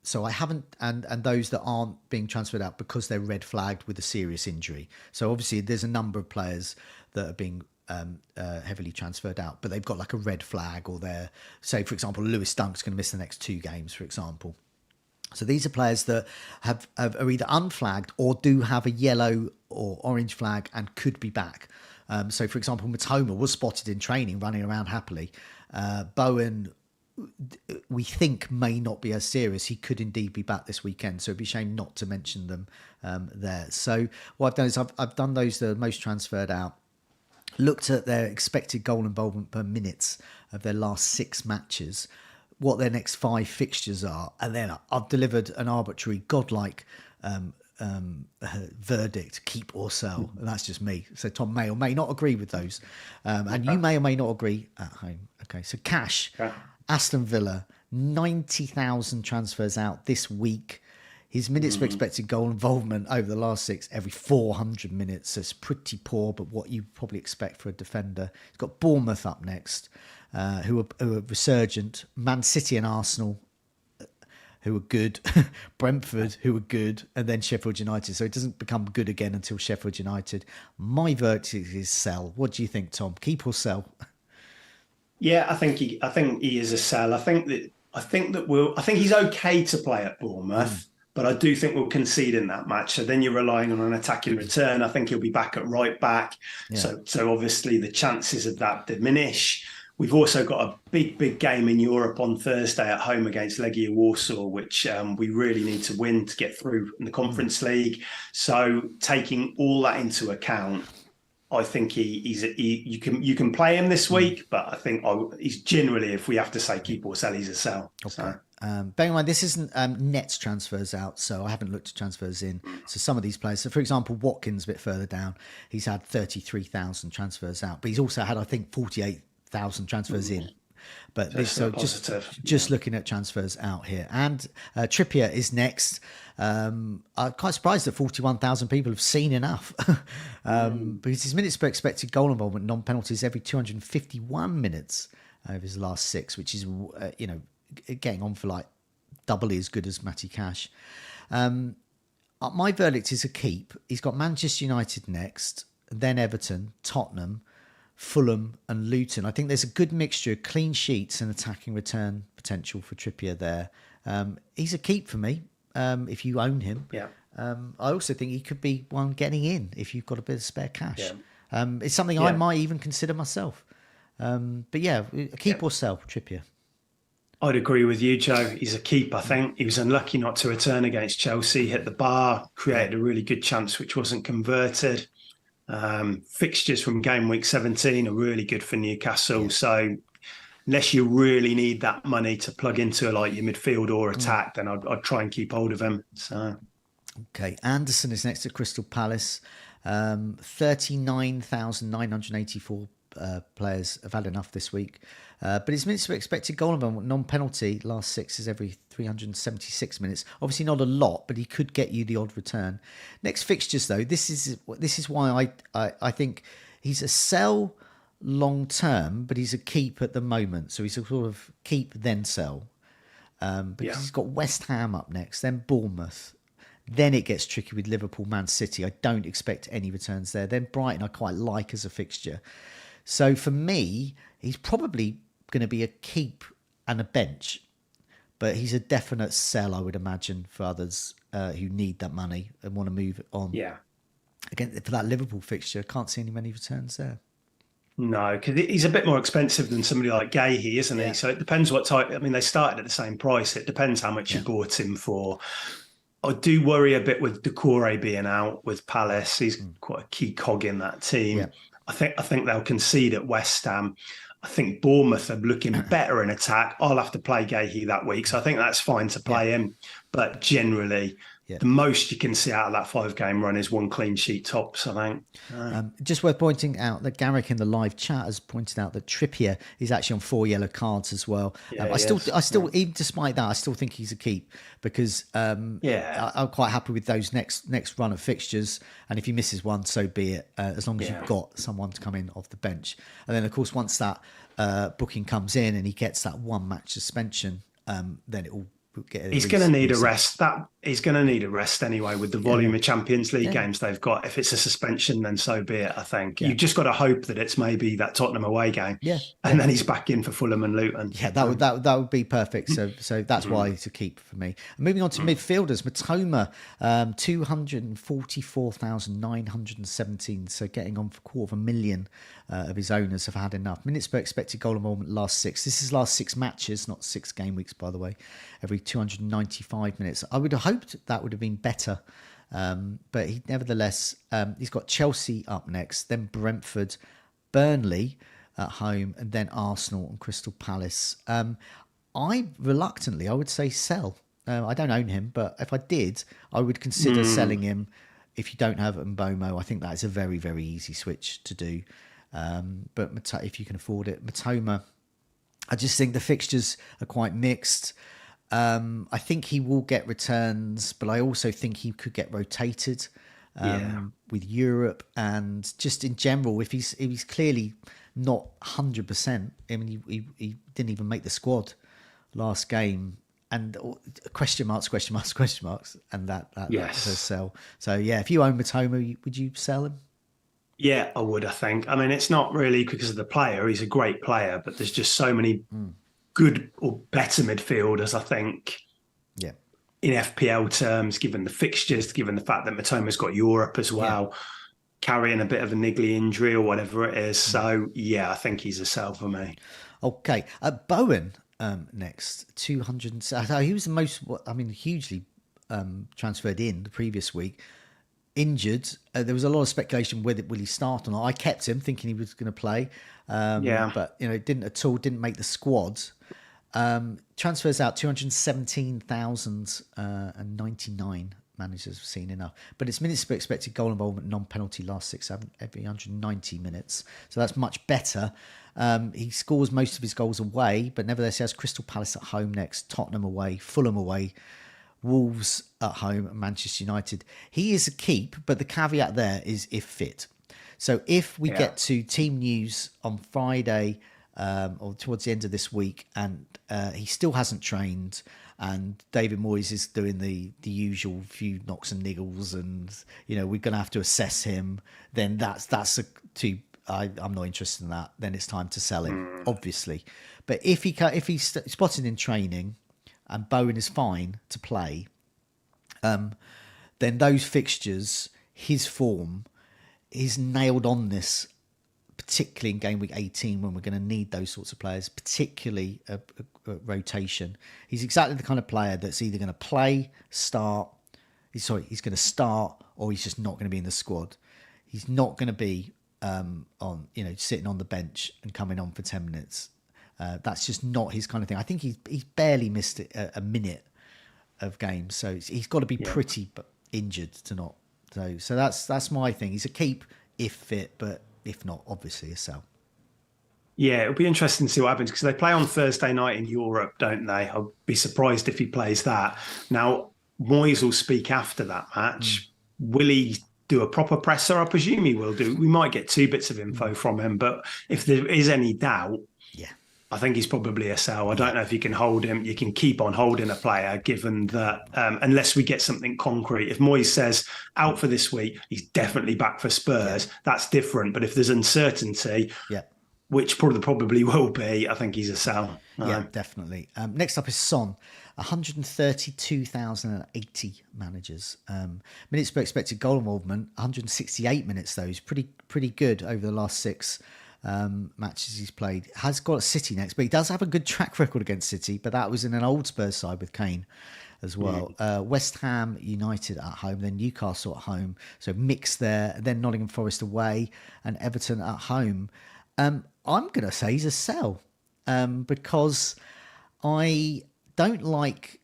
so I haven't and those that aren't being transferred out because they're red flagged with a serious injury. So obviously there's a number of players that are being heavily transferred out, but they've got like a red flag, or they're, say for example, Lewis Dunk's going to miss the next 2 games, for example. So these are players that are either unflagged or do have a yellow or orange flag and could be back. So, for example, Matoma was spotted in training running around happily. Bowen, we think, may not be as serious. He could indeed be back this weekend. So it'd be a shame not to mention them there. So what I've done is I've done those that are most transferred out, looked at their expected goal involvement per minutes of their last 6 matches, what their next 5 fixtures are, and then I've delivered an arbitrary, godlike verdict: keep or sell. And that's just me. So Tom may or may not agree with those, and you may or may not agree at home. Okay, so Cash, Aston Villa, 90,000 transfers out this week. His minutes for expected goal involvement over the last 6, every 400 minutes. So it's pretty poor, but what you probably expect for a defender. He's got Bournemouth up next, who are resurgent. Man City and Arsenal, who are good, Brentford, who are good, and then Sheffield United. So it doesn't become good again until Sheffield United. My verdict is sell. What do you think, Tom? Keep or sell? Yeah, I think he is a sell. I think he's okay to play at Bournemouth, but I do think we'll concede in that match. So then you're relying on an attacking return. I think he'll be back at right back. Yeah. So obviously the chances of that diminish. We've also got a big game in Europe on Thursday at home against Legia Warsaw, which we really need to win to get through in the Conference League. So taking all that into account, I think you can play him this week, but I think he's generally, if we have to say keep or sell, he's a sell. Okay. So. Bear in mind, this isn't net transfers out, so I haven't looked at transfers in. So some of these players, so for example, Watkins a bit further down, he's had 33,000 transfers out, but he's also had, I think, 48,000 transfers in. But this, so just looking at transfers out here, and Trippier is next. I'm quite surprised that 41,000 people have seen enough, because his minutes per expected goal involvement, non-penalties, every 251 minutes over his last 6, which is getting on for like doubly as good as Matty Cash. My verdict is a keep. He's got Manchester United next, then Everton, Tottenham, Fulham and Luton. I think there's a good mixture of clean sheets and attacking return potential for Trippier there. He's a keep for me if you own him. Yeah. I also think he could be one getting in if you've got a bit of spare cash. Yeah. It's something I might even consider myself. But yeah, a keep or sell for Trippier. I'd agree with you, Joe. He's a keep, I think. He was unlucky not to return against Chelsea, hit the bar, created a really good chance which wasn't converted. Fixtures from Gameweek 17 are really good for Newcastle. Yeah. So unless you really need that money to plug into like your midfield or attack, then I'd try and keep hold of him. So Okay, Anderson is next to Crystal Palace. 39,984 players have had enough this week. But his minutes per expected goal involvement, non-penalty, last 6 is every 376 minutes. Obviously not a lot, but he could get you the odd return. Next fixtures, though, this is why I think he's a sell long term, but he's a keep at the moment. So he's a sort of keep then sell. Because he's got West Ham up next, then Bournemouth. Then it gets tricky with Liverpool, Man City. I don't expect any returns there. Then Brighton I quite like as a fixture. So for me, he's probably going to be a keep and a bench. But he's a definite sell, I would imagine, for others who need that money and want to move on. yeah. Again, for that Liverpool fixture, I can't see any many returns there. No, because he's a bit more expensive than somebody like Gahey, isn't he? So it depends what type. I mean, they started at the same price. It depends how much you bought him for. I do worry a bit with Doucouré being out with Palace. He's quite a key cog in that team. Yeah. I think they'll concede at West Ham. I think Bournemouth are looking better in attack. I'll have to play Gahey that week, so I think that's fine to play him. But generally, the most you can see out of that 5-game run is 1 clean sheet tops, I think. Just worth pointing out that Garrick in the live chat has pointed out that Trippier is actually on 4 yellow cards as well. I still, even despite that, I still think he's a keep because I'm quite happy with those next run of fixtures. And if he misses one, so be it. As long as you've got someone to come in off the bench, and then of course once that booking comes in and he gets that 1 match suspension, then it will. He's going to need a rest. He's going to need a rest anyway with the volume of Champions League games they've got. If it's a suspension, then so be it. I think you've just got to hope that it's maybe that Tottenham away game, and then he's back in for Fulham and Luton. Yeah, that would be perfect. So that's why it's a keep for me. Moving on to midfielders, Matoma, 244,917. So getting on for 250,000 of his owners have had enough. Minutes per expected goal involvement last 6. This is last 6 matches, not 6 game weeks, by the way. Every 295 minutes. I would have hoped that would have been better. But he nevertheless, he's got Chelsea up next, then Brentford, Burnley at home, and then Arsenal and Crystal Palace. I would say sell. I don't own him, but if I did, I would consider selling him if you don't have Mbomo. I think that is a very, very easy switch to do. But if you can afford it, Matoma, I just think the fixtures are quite mixed. I think he will get returns, but I also think he could get rotated with Europe and just in general. If he's clearly not 100%, I mean, he didn't even make the squad last game, and question marks, and that's a sell. So yeah, if you own Matoma, would you sell him? Yeah, I would. I think. I mean, it's not really because of the player. He's a great player, but there's just so many good or better midfielders, I think, in FPL terms, given the fixtures, given the fact that Matoma's got Europe as well, carrying a bit of a niggly injury or whatever it is. So, I think he's a sell for me. Okay. Bowen next, 200. So he was the most, hugely transferred in the previous week. Injured. There was a lot of speculation whether will he start or not. I kept him thinking he was going to play. But didn't make the squad. Transfers out 217,099 managers have seen enough, but it's minutes per expected goal involvement, non-penalty last 6 every 190 minutes, so that's much better. He scores most of his goals away, but nevertheless he has Crystal Palace at home next, Tottenham away, Fulham away, Wolves at home, and Manchester United. He is a keep, but the caveat there is if fit. So if we get to team news on Friday or towards the end of this week and he still hasn't trained and David Moyes is doing the usual few knocks and niggles and, we're going to have to assess him, then I'm not interested in that. Then it's time to sell him, obviously. But if he's spotted in training and Bowen is fine to play, then those fixtures, his form, he's nailed on this, particularly in game week 18 when we're going to need those sorts of players, particularly a rotation. He's exactly the kind of player that's either going to play, he's going to start, or he's just not going to be in the squad. He's not going to be sitting on the bench and coming on for 10 minutes. That's just not his kind of thing. I think he's barely missed a minute of games, so he's got to be pretty injured to not. So that's my thing. He's a keep if fit, but if not, obviously a sell. Yeah, it'll be interesting to see what happens because they play on Thursday night in Europe, don't they? I'll be surprised if he plays that. Now, Moyes will speak after that match. Will he do a proper presser? I presume he will do. We might get 2 bits of info from him, but if there is any doubt, I think he's probably a sell. I don't know if you can hold him. You can keep on holding a player given that unless we get something concrete. If Moyes says out for this week, he's definitely back for Spurs, that's different. But if there's uncertainty, which probably will be, I think he's a sell. Yeah, definitely. Next up is Son. 132,080 managers. Minutes per expected goal involvement, 168 minutes, though. He's pretty good over the last 6 matches he's played. Has got City next, but he does have a good track record against City, but that was in an old Spurs side with Kane as well. West Ham United at home, then Newcastle at home, so mix there, then Nottingham Forest away and Everton at home. I'm going to say he's a sell because I don't like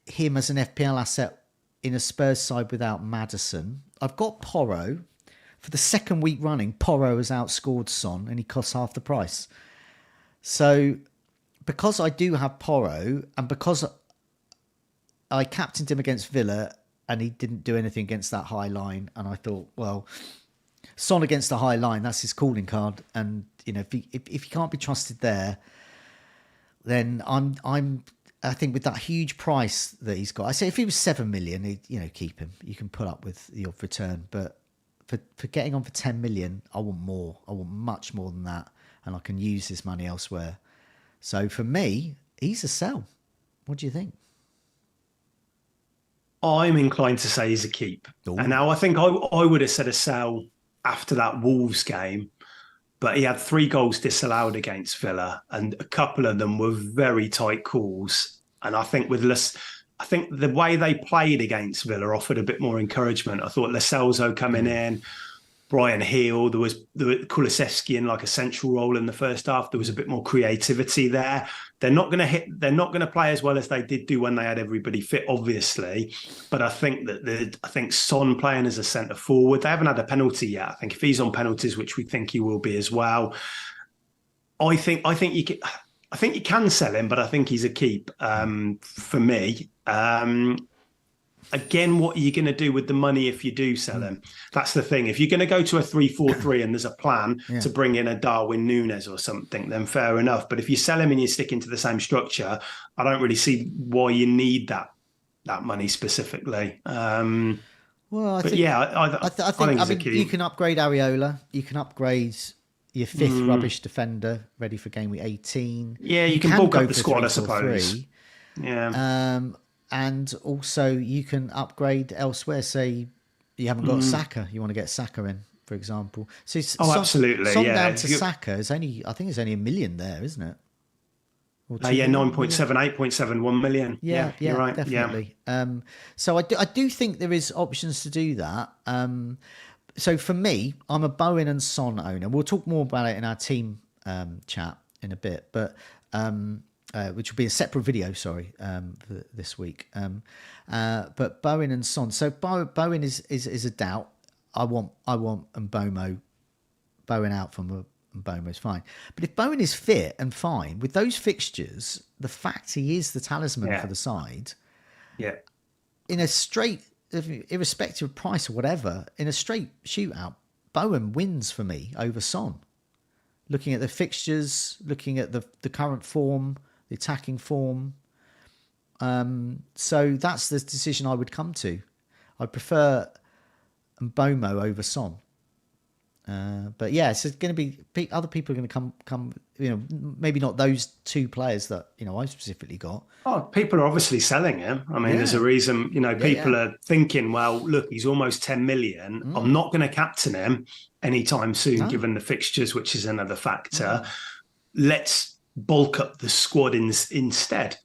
him as an FPL asset in a Spurs side without Maddison. I've got Porro. For the second week running, Porro has outscored Son and he costs half the price. So because I do have Porro and because I captained him against Villa and he didn't do anything against that high line, and I thought, well, Son against the high line, that's his calling card. And, if he can't be trusted there, then I think with that huge price that he's got, I say if he was 7 million, keep him. You can put up with the odd return, but for getting on for 10 million, I want more. I want much more than that, and I can use this money elsewhere. So for me, he's a sell. What do you think? I'm inclined to say he's a keep. Ooh. And now I think I would have said a sell after that Wolves game, but he had 3 goals disallowed against Villa, and a couple of them were very tight calls. And I think I think the way they played against Villa offered a bit more encouragement. I thought Lo Celso coming in, Brian Hill, there was Kulusevski in like a central role in the first half. There was a bit more creativity there. They're not going to play as well as they did do when they had everybody fit, obviously. But I think Son playing as a centre forward, they haven't had a penalty yet. I think if he's on penalties, which we think he will be as well, I think you can sell him, but I think he's a keep for me. Again, what are you going to do with the money if you do sell him? That's the thing. If you're going to go to a 3-4-3 and there's a plan to bring in a Darwin Núñez or something, then fair enough. But if you sell him and you're sticking to the same structure, I don't really see why you need that money specifically. Well, I think he's a keep. You can upgrade Areola. You can upgrade your 5th rubbish defender ready for game week 18. Yeah, you can bulk up the squad, I suppose. Yeah. And also you can upgrade elsewhere. Say you haven't got Saka, you want to get Saka in, for example. So absolutely. Son down to Saka is only, I think it's only $1 million there, isn't it? 9.7, 8.7, 1 million. Yeah, you're right. Definitely. Yeah. So I do think there is options to do that. So for me, I'm a Bowen and Son owner. We'll talk more about it in our team chat in a bit, but which will be a separate video, for this week. But Bowen and Son. So Bowen is a doubt. I want Mbomo. Bowen out from Mbomo is fine. But if Bowen is fit and fine with those fixtures, the fact he is the talisman for the side, in a straight, irrespective of price or whatever, in a straight shootout, Bowen wins for me over Son. Looking at the fixtures, looking at the current form, the attacking form. So that's the decision I would come to. I prefer Mbomo over Son. But yeah, so it's going to be other people are going to come. Maybe not those 2 players that I specifically got. Oh, people are obviously selling him. I mean, there's a reason. People are thinking, well, look, he's almost 10 million. I'm not going to captain him anytime soon, given the fixtures, which is another factor. Let's bulk up the squad instead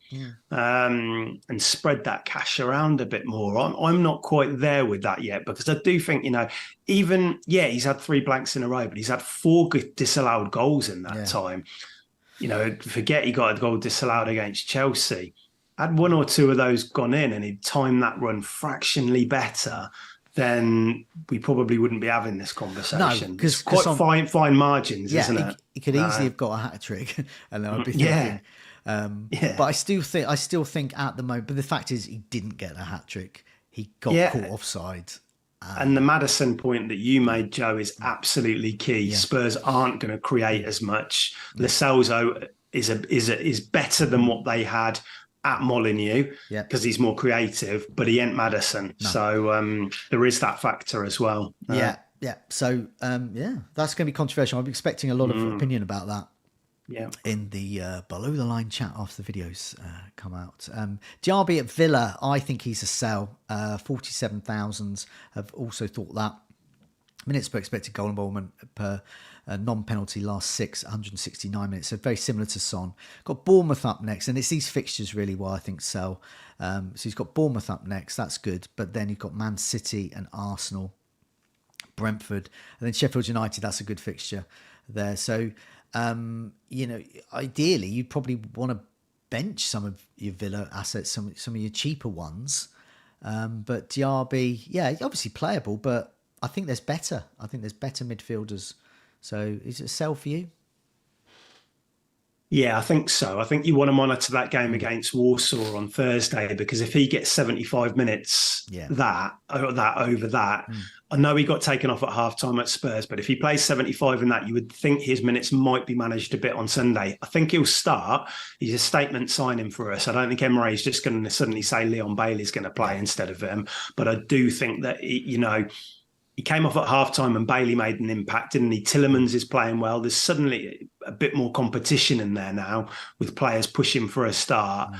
and spread that cash around a bit more. I'm not quite there with that yet because I do think, he's had 3 blanks in a row, but he's had 4 disallowed goals in that time. forget he got a goal disallowed against Chelsea. Had one or two of those gone in and he'd timed that run fractionally better, then we probably wouldn't be having this conversation. because It's quite fine margins, isn't it? He could easily have got a hat trick, and then I'd be Yeah. thinking, Yeah. but I still think at the moment. But the fact is, he didn't get a hat trick. He got caught offside. And the Maddison point that you made, Joe, is absolutely key. Spurs aren't going to create as much. Lo Celso is better than what they had at Molineux because he's more creative, but he ain't Maddison. No. So there is that factor as well. Yeah. So that's going to be controversial. I'm expecting a lot of opinion about that. Yeah. In the below the line chat after the videos come out. Diaby at Villa, I think he's a sell. 47,000 have also thought that. Minutes per expected goal involvement per non-penalty last 169 minutes. So very similar to Son. Got Bournemouth up next, and it's these fixtures really why I think sell. So he's got Bournemouth up next. That's good. But then you've got Man City and Arsenal, Brentford, and then Sheffield United. That's a good fixture there. So ideally you'd probably want to bench some of your Villa assets, some of your cheaper ones. But Diaby, obviously playable, but I think there's better. I think there's better midfielders. So is it a sell for you? Yeah, I think so. I think you want to monitor that game against Warsaw on Thursday, because if he gets 75 minutes, that over that, I know he got taken off at halftime at Spurs, but if he plays 75 in that, you would think his minutes might be managed a bit on Sunday. I think he'll start. He's a statement signing for us. I don't think Emery is just going to suddenly say Leon Bailey's going to play instead of him, but I do think that, he came off at halftime and Bailey made an impact, didn't he? Tillemans is playing well. There's suddenly a bit more competition in there now with players pushing for a start.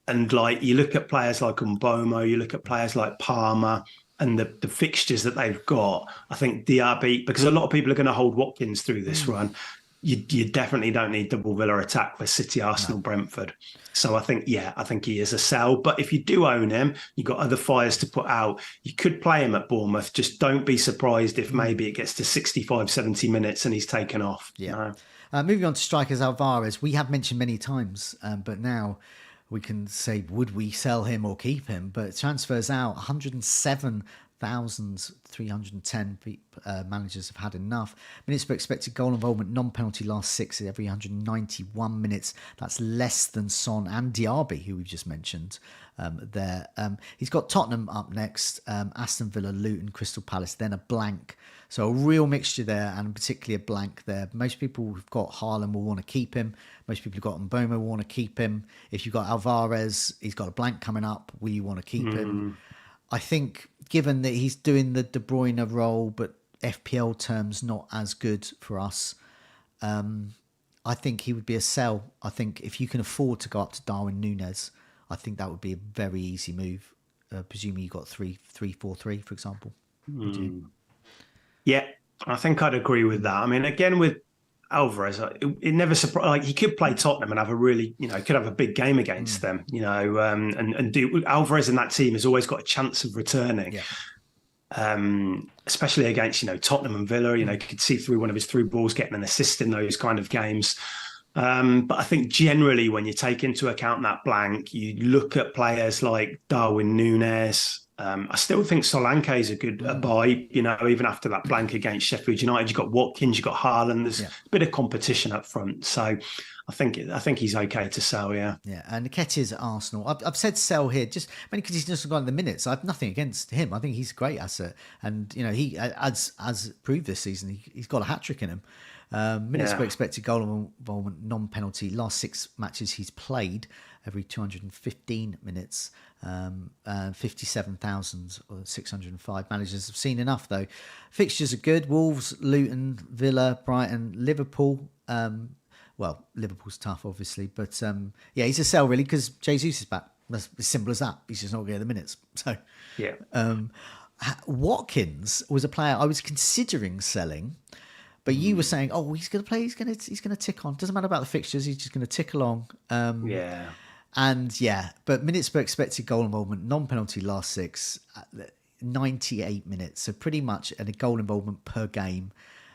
And you look at players like Mbomo, you look at players like Palmer and the fixtures that they've got. I think Diaby, because a lot of people are going to hold Watkins through this run, you definitely don't need double Villa attack for City, Arsenal, Brentford. So I think he is a sell. But if you do own him, you've got other fires to put out. You could play him at Bournemouth. Just don't be surprised if maybe it gets to 65, 70 minutes and he's taken off. Yeah. Moving on to strikers, Alvarez. We have mentioned many times, but now we can say, would we sell him or keep him? But transfers out, 107,310 managers have had enough. Minutes per expected goal involvement, non-penalty last 6 every 191 minutes. That's less than Son and Diaby, who we've just mentioned there. He's got Tottenham up next, Aston Villa, Luton, Crystal Palace, then a blank. So a real mixture there, and particularly a blank there. Most people who've got Haaland will want to keep him. Most people who've got Mbomo will want to keep him. If you've got Alvarez, he's got a blank coming up. Will you want to keep him? I think, given that he's doing the De Bruyne role, but FPL terms not as good for us, I think he would be a sell. I think if you can afford to go up to Darwin Núñez, I think that would be a very easy move. Presuming you got 3-4-3, for example. Would you? Yeah, I think I'd agree with that. I mean, again, with Alvarez, it never surprised. He could play Tottenham and have a really, could have a big game against them, and do. Alvarez in that team has always got a chance of returning, especially against, Tottenham and Villa. You could see through one of his through balls getting an assist in those kind of games. But I think generally when you take into account that blank, you look at players like Darwin Núñez. I still think Solanke is a good buy, even after that blank against Sheffield United. You've got Watkins, you've got Haaland. There's a bit of competition up front. So I think he's okay to sell, Yeah, and Nketiah's at Arsenal. I've said sell here, just mainly because he's just got the minutes. I have nothing against him. I think he's a great asset. And, he, as proved this season, he's got a hat-trick in him. Minutes per expected goal involvement, non-penalty. Last 6 matches he's played, every 215 minutes. 57,605 managers have seen enough, though. Fixtures are good. Wolves, Luton, Villa, Brighton, Liverpool. Liverpool's tough, obviously. But, he's a sell, really, because Jesus is back. That's as simple as that. He's just not getting the minutes. So, Watkins was a player I was considering selling. But you were saying, he's going to play. He's going to tick on. Doesn't matter about the fixtures. He's just going to tick along. But minutes per expected goal involvement, non-penalty last 6, 98 minutes. So pretty much a goal involvement per game.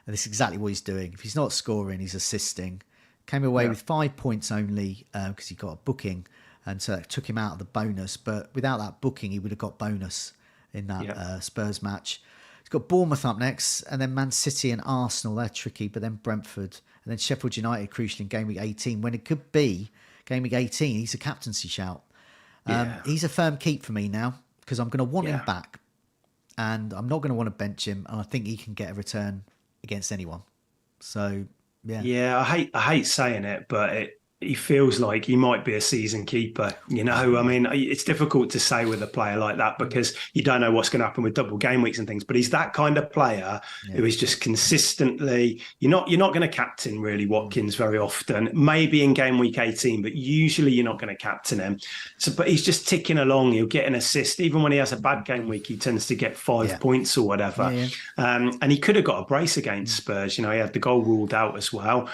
And this is exactly what he's doing. If he's not scoring, he's assisting. Came away with 5 points only because he got a booking, and so that took him out of the bonus. But without that booking, he would have got bonus in that Spurs match. He's got Bournemouth up next, and then Man City and Arsenal. They're tricky, but then Brentford, and then Sheffield United, crucial in Game Week 18. When it could be Game Week 18, he's a captaincy shout. He's a firm keep for me now because I'm going to want him back, and I'm not going to want to bench him, and I think he can get a return against anyone. So I hate saying it, but he feels like he might be a season keeper. I mean, it's difficult to say with a player like that because you don't know what's going to happen with double game weeks and things. But he's that kind of player who is just consistently. You're not going to captain really Watkins very often. Maybe in game week 18, but usually you're not going to captain him. So, but he's just ticking along. He'll get an assist even when he has a bad game week. He tends to get 5 points or whatever. And he could have got a brace against Spurs. He had the goal ruled out as well.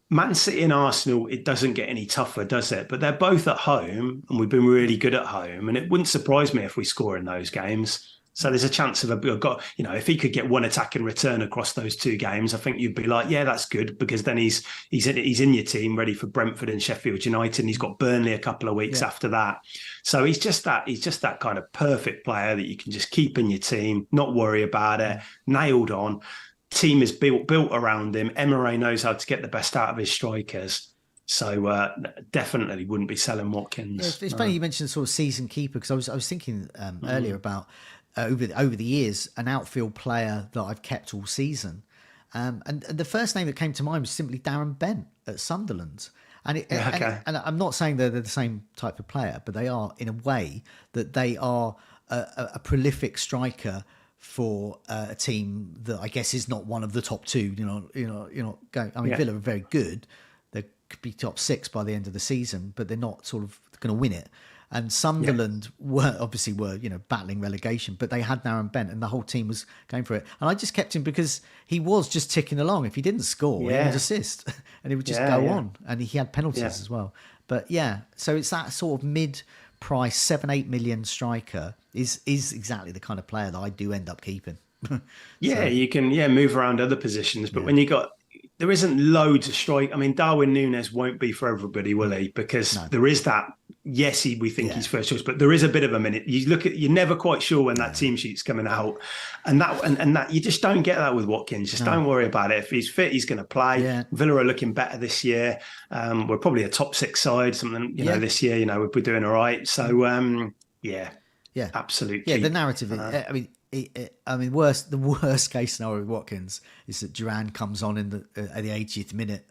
Man City and Arsenal, it doesn't get any tougher, does it? But they're both at home, and we've been really good at home. And it wouldn't surprise me if we score in those games. So there's a chance of if he could get one attack and return across those 2 games, I think you'd be like, yeah, that's good, because then he's in your team, ready for Brentford and Sheffield United, and he's got Burnley a couple of weeks after that. So he's just that kind of perfect player that you can just keep in your team, not worry about it, nailed on. Team is built around him. Emery knows how to get the best out of his strikers. So definitely wouldn't be selling Watkins. It's funny you mentioned sort of season keeper, because I was thinking earlier about over the years an outfield player that I've kept all season, and the first name that came to mind was simply Darren Bent at Sunderland. And I'm not saying they're the same type of player, but they are in a way that they are a prolific striker for a team that I guess is not one of the top 2. You're not going. I mean, Villa are very good. They could be top 6 by the end of the season, but they're not sort of going to win it. And Sunderland were battling relegation, but they had Darren Bent, and the whole team was going for it. And I just kept him because he was just ticking along. If he didn't score, he would assist, and he would just go on. And he had penalties as well. But so it's that sort of mid-price 7-8 million striker is exactly the kind of player that I do end up keeping. You can move around other positions, but when there isn't loads of strike. I mean, Darwin Núñez won't be for everybody, will he? Because there is that. Yes, we think he's first choice, but there is a bit of a minute. You're never quite sure when that team sheet's coming out, and that you just don't get that with Watkins. Just don't worry about it. If he's fit, he's going to play. Villa are looking better this year. We're probably a top 6 side, something this year. We're doing all right. So absolutely. Yeah, the narrative. The worst case scenario with Watkins is that Duran comes on at the 80th minute.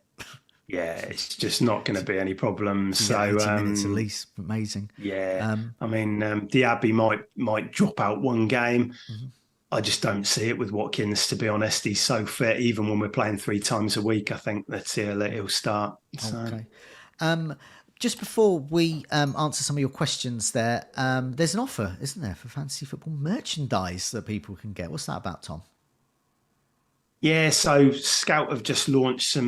Yeah, it's just not going to be any problems. So 80 minutes at least. Amazing. Yeah, Diaby might drop out one game. Mm-hmm. I just don't see it with Watkins, to be honest. He's so fit. Even when we're playing 3 times a week, I think that he'll start. So. Okay. Just before we answer some of your questions there's an offer, isn't there, for fantasy football merchandise that people can get. What's that about, Tom? Yeah, so Scout have just launched a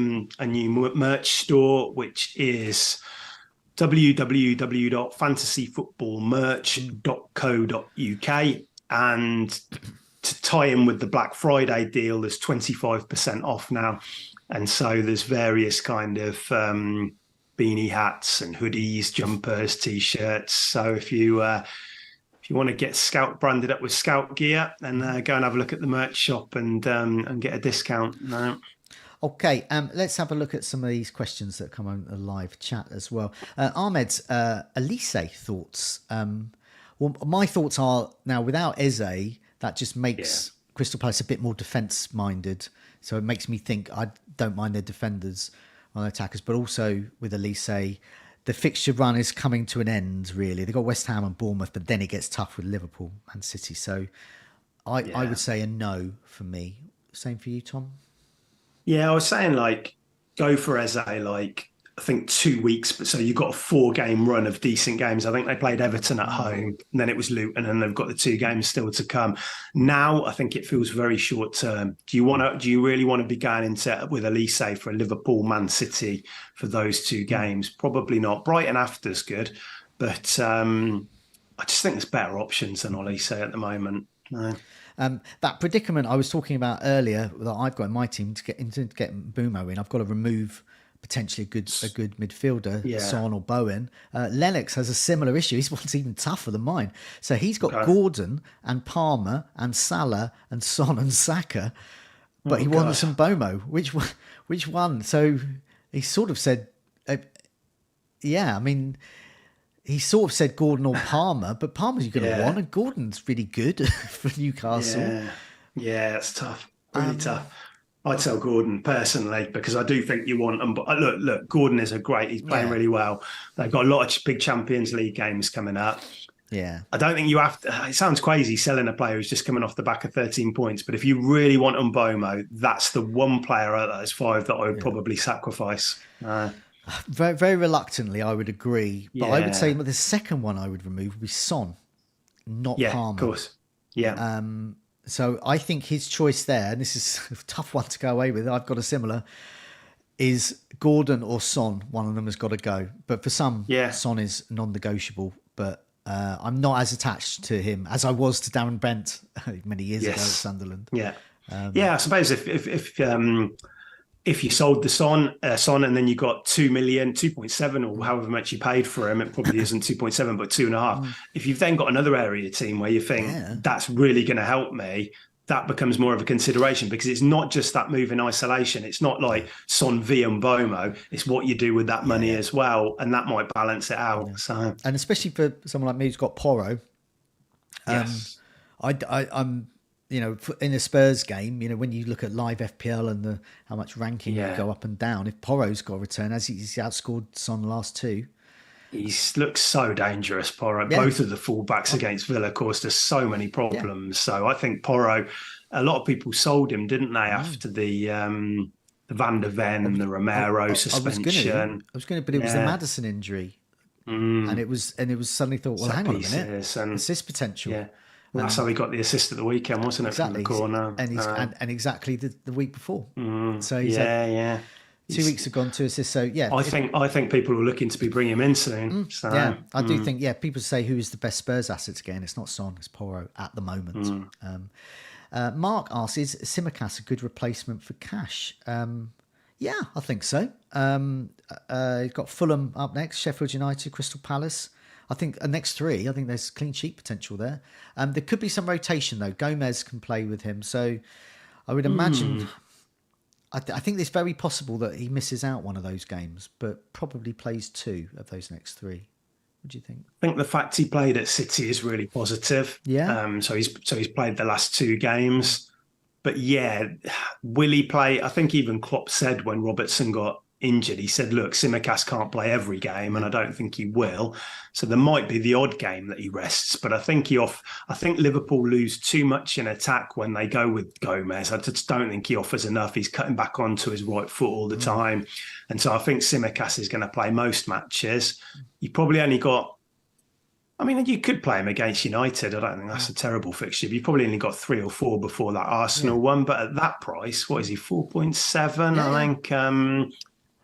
new merch store, which is www.fantasyfootballmerch.co.uk. And to tie in with the Black Friday deal, there's 25% off now. And so there's various kind of beanie hats and hoodies, jumpers, T-shirts. So if you want to get Scout branded up with Scout gear, then go and have a look at the merch shop and get a discount. Okay, let's have a look at some of these questions that come on the live chat as well. Ahmed's Elise thoughts. Well, my thoughts are, now without Eze, that just makes Crystal Palace a bit more defence-minded. So it makes me think I don't mind their defenders on their attackers, but also with Elise, the fixture run is coming to an end, really. They've got West Ham and Bournemouth, but then it gets tough with Liverpool and City. So I would say a no for me. Same for you, Tom? Yeah, I was saying, go for Eze, I think 2 weeks, but so you've got a 4-game run of decent games. I think they played Everton at home, and then it was Luton, and they've got the 2 games still to come. Now I think it feels very short term. Do you really want to be going into with Elise for a Liverpool, Man City for those 2 games? Probably not. Brighton after's good, but I just think there's better options than Elise at the moment. No. That predicament I was talking about earlier that I've got in my team to get Bumo in, I've got to remove potentially a good midfielder, Yeah. Son or Bowen. Lennox has a similar issue. His one's even tougher than mine. So he's got Okay. Gordon and Palmer and Salah and Son and Saka, but he God. wants some Bomo. Which one? So he sort of said, yeah, I mean, he sort of said Gordon or Palmer, but Palmer's you're going to want, and Gordon's really good for Newcastle. Yeah, it's tough. Really tough. I'd tell Gordon personally because I do think you want them. But look, Gordon is he's playing really well. They've got a lot of big Champions League games coming up. Yeah. I don't think you have to. It sounds crazy selling a player who's just coming off the back of 13 points. But if you really want Mbomo, that's the one player out of those 5 that I would probably sacrifice. Very, very reluctantly, I would agree. But I would say the second one I would remove would be Son, not Palmer. Of course. Yeah. So I think his choice there, and this is a tough one to go away with, I've got a similar, is Gordon or Son. One of them has got to go. But for some, Son is non-negotiable. But I'm not as attached to him as I was to Darren Bent many years ago at Sunderland. Yeah. I suppose if you sold the Son and then you got 2 million, 2.7 or however much you paid for him, it probably isn't 2.7, but 2.5. If you've then got another area team where you think that's really going to help me, that becomes more of a consideration because it's not just that move in isolation. It's not like Son v Mbomo. It's what you do with that money as well. And that might balance it out. Yeah. So, and especially for someone like me who's got Porro, I'm in a Spurs game, when you look at live FPL and how much ranking you go up and down, if Porro's got a return, as he's outscored Son the last 2. He looks so dangerous, Porro. Yeah. Both of the fullbacks against Villa caused us so many problems. So I think Porro, a lot of people sold him, didn't they, after the Van der Ven and the Romero suspension. I was going to, but it was the Maddison injury. And it was suddenly thought, well, hang on a minute. Assist potential. Yeah. Well, that's how he got the assist at the weekend, wasn't it? Exactly. From the corner. And exactly the week before. So he's 2 weeks have gone 2 assists. So I think people are looking to be bringing him in soon. So, I do think people say who is the best Spurs assets again. It's not Son, it's Porro at the moment. Mark asks, is Tsimikas a good replacement for Cash? Yeah, I think so. He's got Fulham up next, Sheffield United, Crystal Palace. I think next 3, I think there's clean sheet potential there. There could be some rotation though. Gomez can play with him, so I would imagine. I think it's very possible that he misses out one of those games, but probably plays 2 of those next 3. What do you think? I think the fact he played at City is really positive. Yeah. So he's played the last 2 games, but will he play? I think even Klopp said when Robertson got injured, he said, look, Tsimikas can't play every game, and I don't think he will. So there might be the odd game that he rests, but I think Liverpool lose too much in attack when they go with Gomez. I just don't think he offers enough. He's cutting back onto his right foot all the time. And so I think Tsimikas is going to play most matches. You probably only got, you could play him against United. I don't think that's a terrible fixture. But you probably only got 3 or 4 before that Arsenal one. But at that price, what is he, 4.7? I think you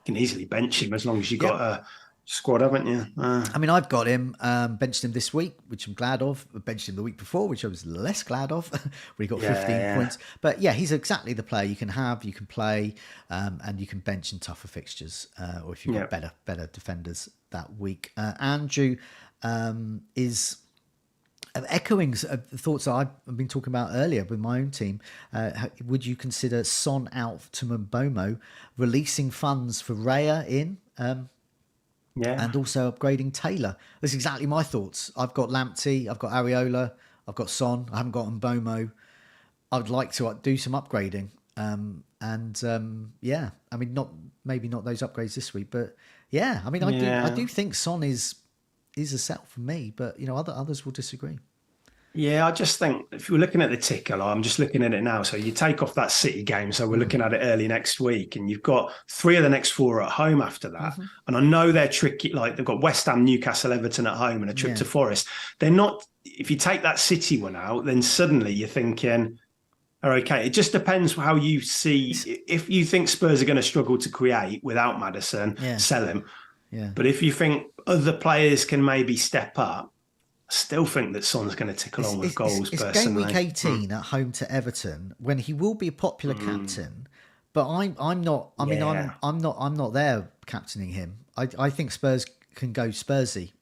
can easily bench him as long as you got a squad, haven't you? I've got him, benched him this week, which I'm glad of. I benched him the week before, which I was less glad of. We got 15 points. But he's exactly the player you can have, you can play, and you can bench in tougher fixtures, or if you've got better defenders that week. Andrew is echoing the thoughts that I've been talking about earlier with my own team. Would you consider Son out to Mbomo, releasing funds for Raya in, and also upgrading Taylor? That's exactly my thoughts. I've got Lamptey, I've got Areola, I've got Son, I haven't got Mbomo. I would like to do some upgrading. Maybe not those upgrades this week, but I do think Son is a sell for me, but others will disagree. Yeah, I just think if you're looking at the ticker, I'm just looking at it now. So you take off that City game, so we're looking at it early next week, and you've got 3 of the next 4 at home after that. And I know they're tricky. Like they've got West Ham, Newcastle, Everton at home, and a trip to Forest. They're not. If you take that City one out, then suddenly you're thinking, okay, it just depends how you see. If you think Spurs are going to struggle to create without Maddison, sell him. Yeah. But if you think other players can maybe step up, I still think that Son's going to tick along with goals. It's personally. Game Week 18 at home to Everton, when he will be a popular captain, but I'm not. I mean, Yeah. I'm not there captaining him. I think Spurs can go Spursy,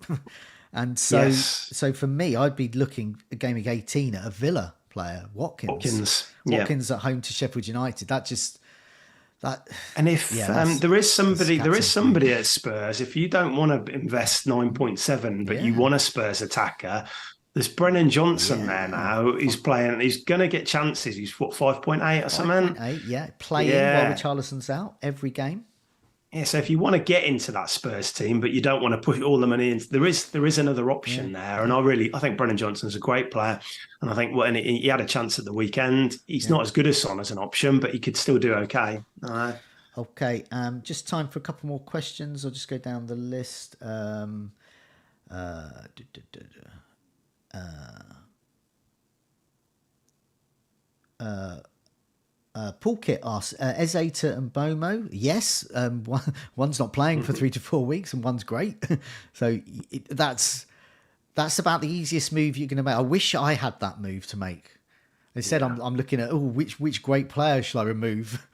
and Yes. so for me, I'd be looking at Game Week 18 at a Villa player, Watkins. Watkins. Yeah. Watkins at home to Sheffield United. That And if yeah, that's there is that's captain for me. somebody at Spurs, if you don't want to invest 9.7, but you Yeah. want a Spurs attacker, there's Brennan Johnson there Yeah. now. He's playing. He's going to get chances. He's what 5.8 or something. 5.8, yeah, playing while Yeah. Richarlison's out every game. Yeah, so if you want to get into that Spurs team, but you don't want to put all the money into, there is another option there, and I think Brennan Johnson's a great player, and I think he had a chance at the weekend. He's not as good as Son as an option, but he could still do okay. Okay, just time for a couple more questions. I'll just go down the list. Paul Kit asks, Ezeta and Bomo, yes. One's not playing for 3 to 4 weeks and one's great. So that's about the easiest move you're going to make. I wish I had that move to make. Instead, I'm looking at, which great player shall I remove?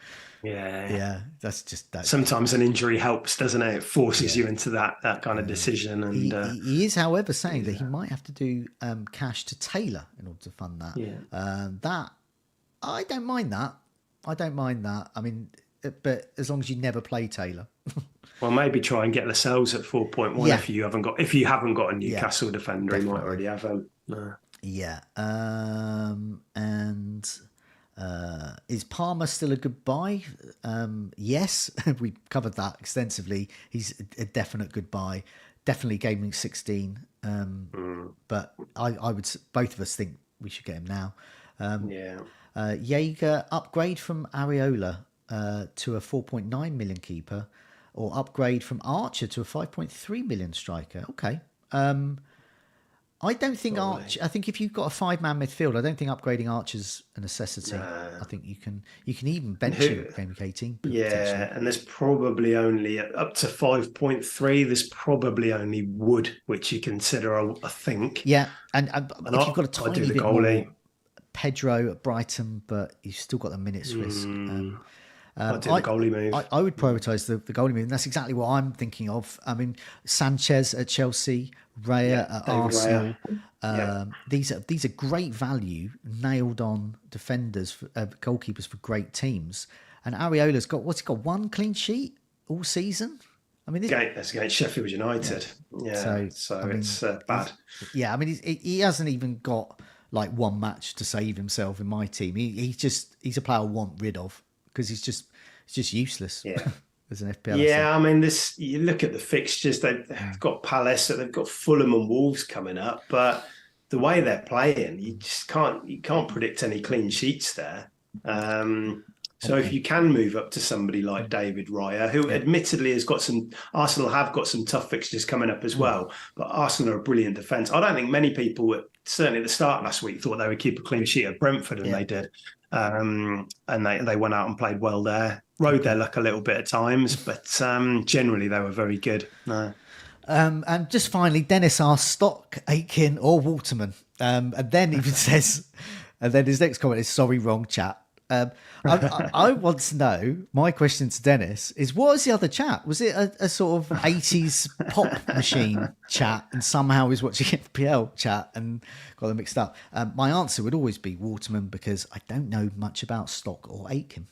Yeah. That's just that. Sometimes an injury helps, doesn't it? It forces you into that kind of decision. And he is, however, saying that he might have to do cash to Taylor in order to fund that. That I don't mind that. I mean, but as long as you never play Taylor. well, maybe try and get Lascelles at 4.1 if you haven't got a Newcastle defender. He might already have him. Yeah. And is Palmer still a good buy? Yes, we covered that extensively. He's a definite good buy. Definitely Gaming 16. But I would, both of us think we should get him now. Jaeger upgrade from Areola to a 4.9 million keeper, or upgrade from Archer to a 5.3 million striker. Okay. I don't think Archer. I think if you've got a 5-man midfield, I don't think upgrading Archer's a necessity. I think you can even bench him at Game Week 18. Yeah, and there's probably only up to 5.3. There's probably only Wood, which you consider, I think. Yeah, and if you've got a tiny bit more, Pedro at Brighton, but you've still got the minutes risk. I'd do the goalie move. I would prioritise the goalie move, and that's exactly what I'm thinking of. I mean, Sanchez at Chelsea, Raya at Arsenal. These are great value, nailed on defenders, goalkeepers for great teams. And Areola's got one clean sheet all season. I mean, that's against Sheffield United. Yeah, so I mean, it's bad. Yeah, I mean, he hasn't even got like one match to save himself in my team. He's a player I want rid of because he's just useless. Yeah. As an FPL. Yeah, I mean, you look at the fixtures. They've got Palace, so they've got Fulham and Wolves coming up. But the way they're playing, you can't predict any clean sheets there. So if you can move up to somebody like David Raya, who admittedly has got Arsenal have got some tough fixtures coming up as well, but Arsenal are a brilliant defence. I don't think many people, certainly at the start last week, thought they would keep a clean sheet at Brentford, and they did. And they went out and played well there. Rode their luck a little bit at times, but generally they were very good. And just finally, Dennis asked Stock, Aitken or Waterman. And then even says, and then his next comment is, sorry, wrong chat. I want to know, my question to Dennis is, what was the other chat? Was it a sort of 80s pop machine chat and somehow he's watching FPL chat and got them mixed up? My answer would always be Waterman because I don't know much about Stock or Aitken.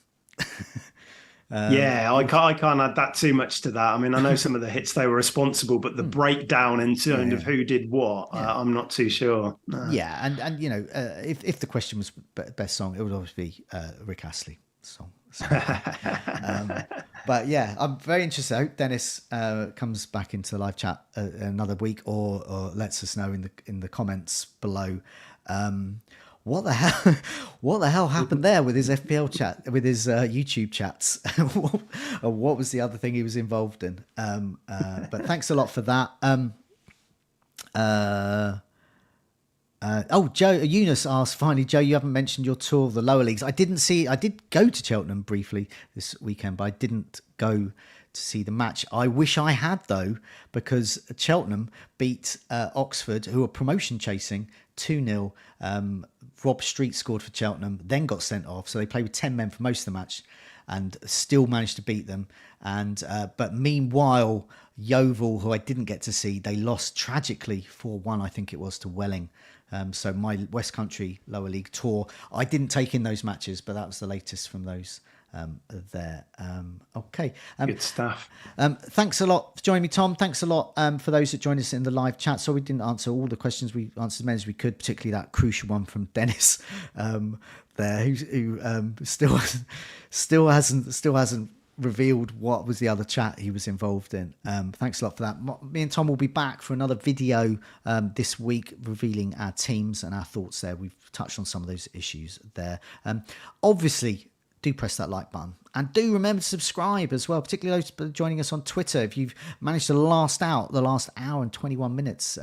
I can't add that too much to that. I mean, I know some of the hits they were responsible, but the breakdown in terms of who did what, I'm not too sure. Yeah, and you know, if the question was best song, it would always be Rick Astley song. So, but yeah, I'm very interested. I hope Dennis comes back into the live chat another week, or lets us know in the comments below. What the hell? What the hell happened there with his FPL chat, with his YouTube chats? What was the other thing he was involved in? But thanks a lot for that. Joe Eunice asked, finally, Joe, you haven't mentioned your tour of the lower leagues. I did go to Cheltenham briefly this weekend, but I didn't go to see the match. I wish I had, though, because Cheltenham beat Oxford, who are promotion chasing, 2-0. Rob Street scored for Cheltenham, then got sent off. So they played with 10 men for most of the match. and still managed to beat them. And but meanwhile, Yeovil, who I didn't get to see, they lost tragically 4-1, I think it was, to Welling. So my West Country Lower League tour, I didn't take in those matches, but that was the latest from those there. Okay. Good stuff. Thanks a lot for joining me, Tom. Thanks a lot for those that joined us in the live chat. So we didn't answer all the questions. We answered as many as we could, particularly that crucial one from Dennis there, who still hasn't revealed what was the other chat he was involved in. Thanks a lot for that. Me and Tom will be back for another video this week, revealing our teams and our thoughts there. We've touched on some of those issues there. Obviously, do press that like button, and do remember to subscribe as well, particularly those joining us on Twitter. If you've managed to last out the last hour and 21 minutes,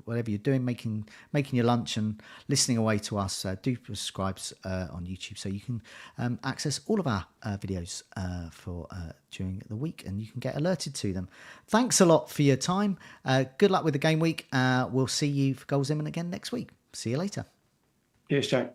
whatever you're doing, making your lunch and listening away to us, do subscribe on YouTube so you can access all of our videos for during the week, and you can get alerted to them. Thanks a lot for your time. Good luck with the game week. We'll see you for Goals Imminent again next week. See you later. Cheers, Joe.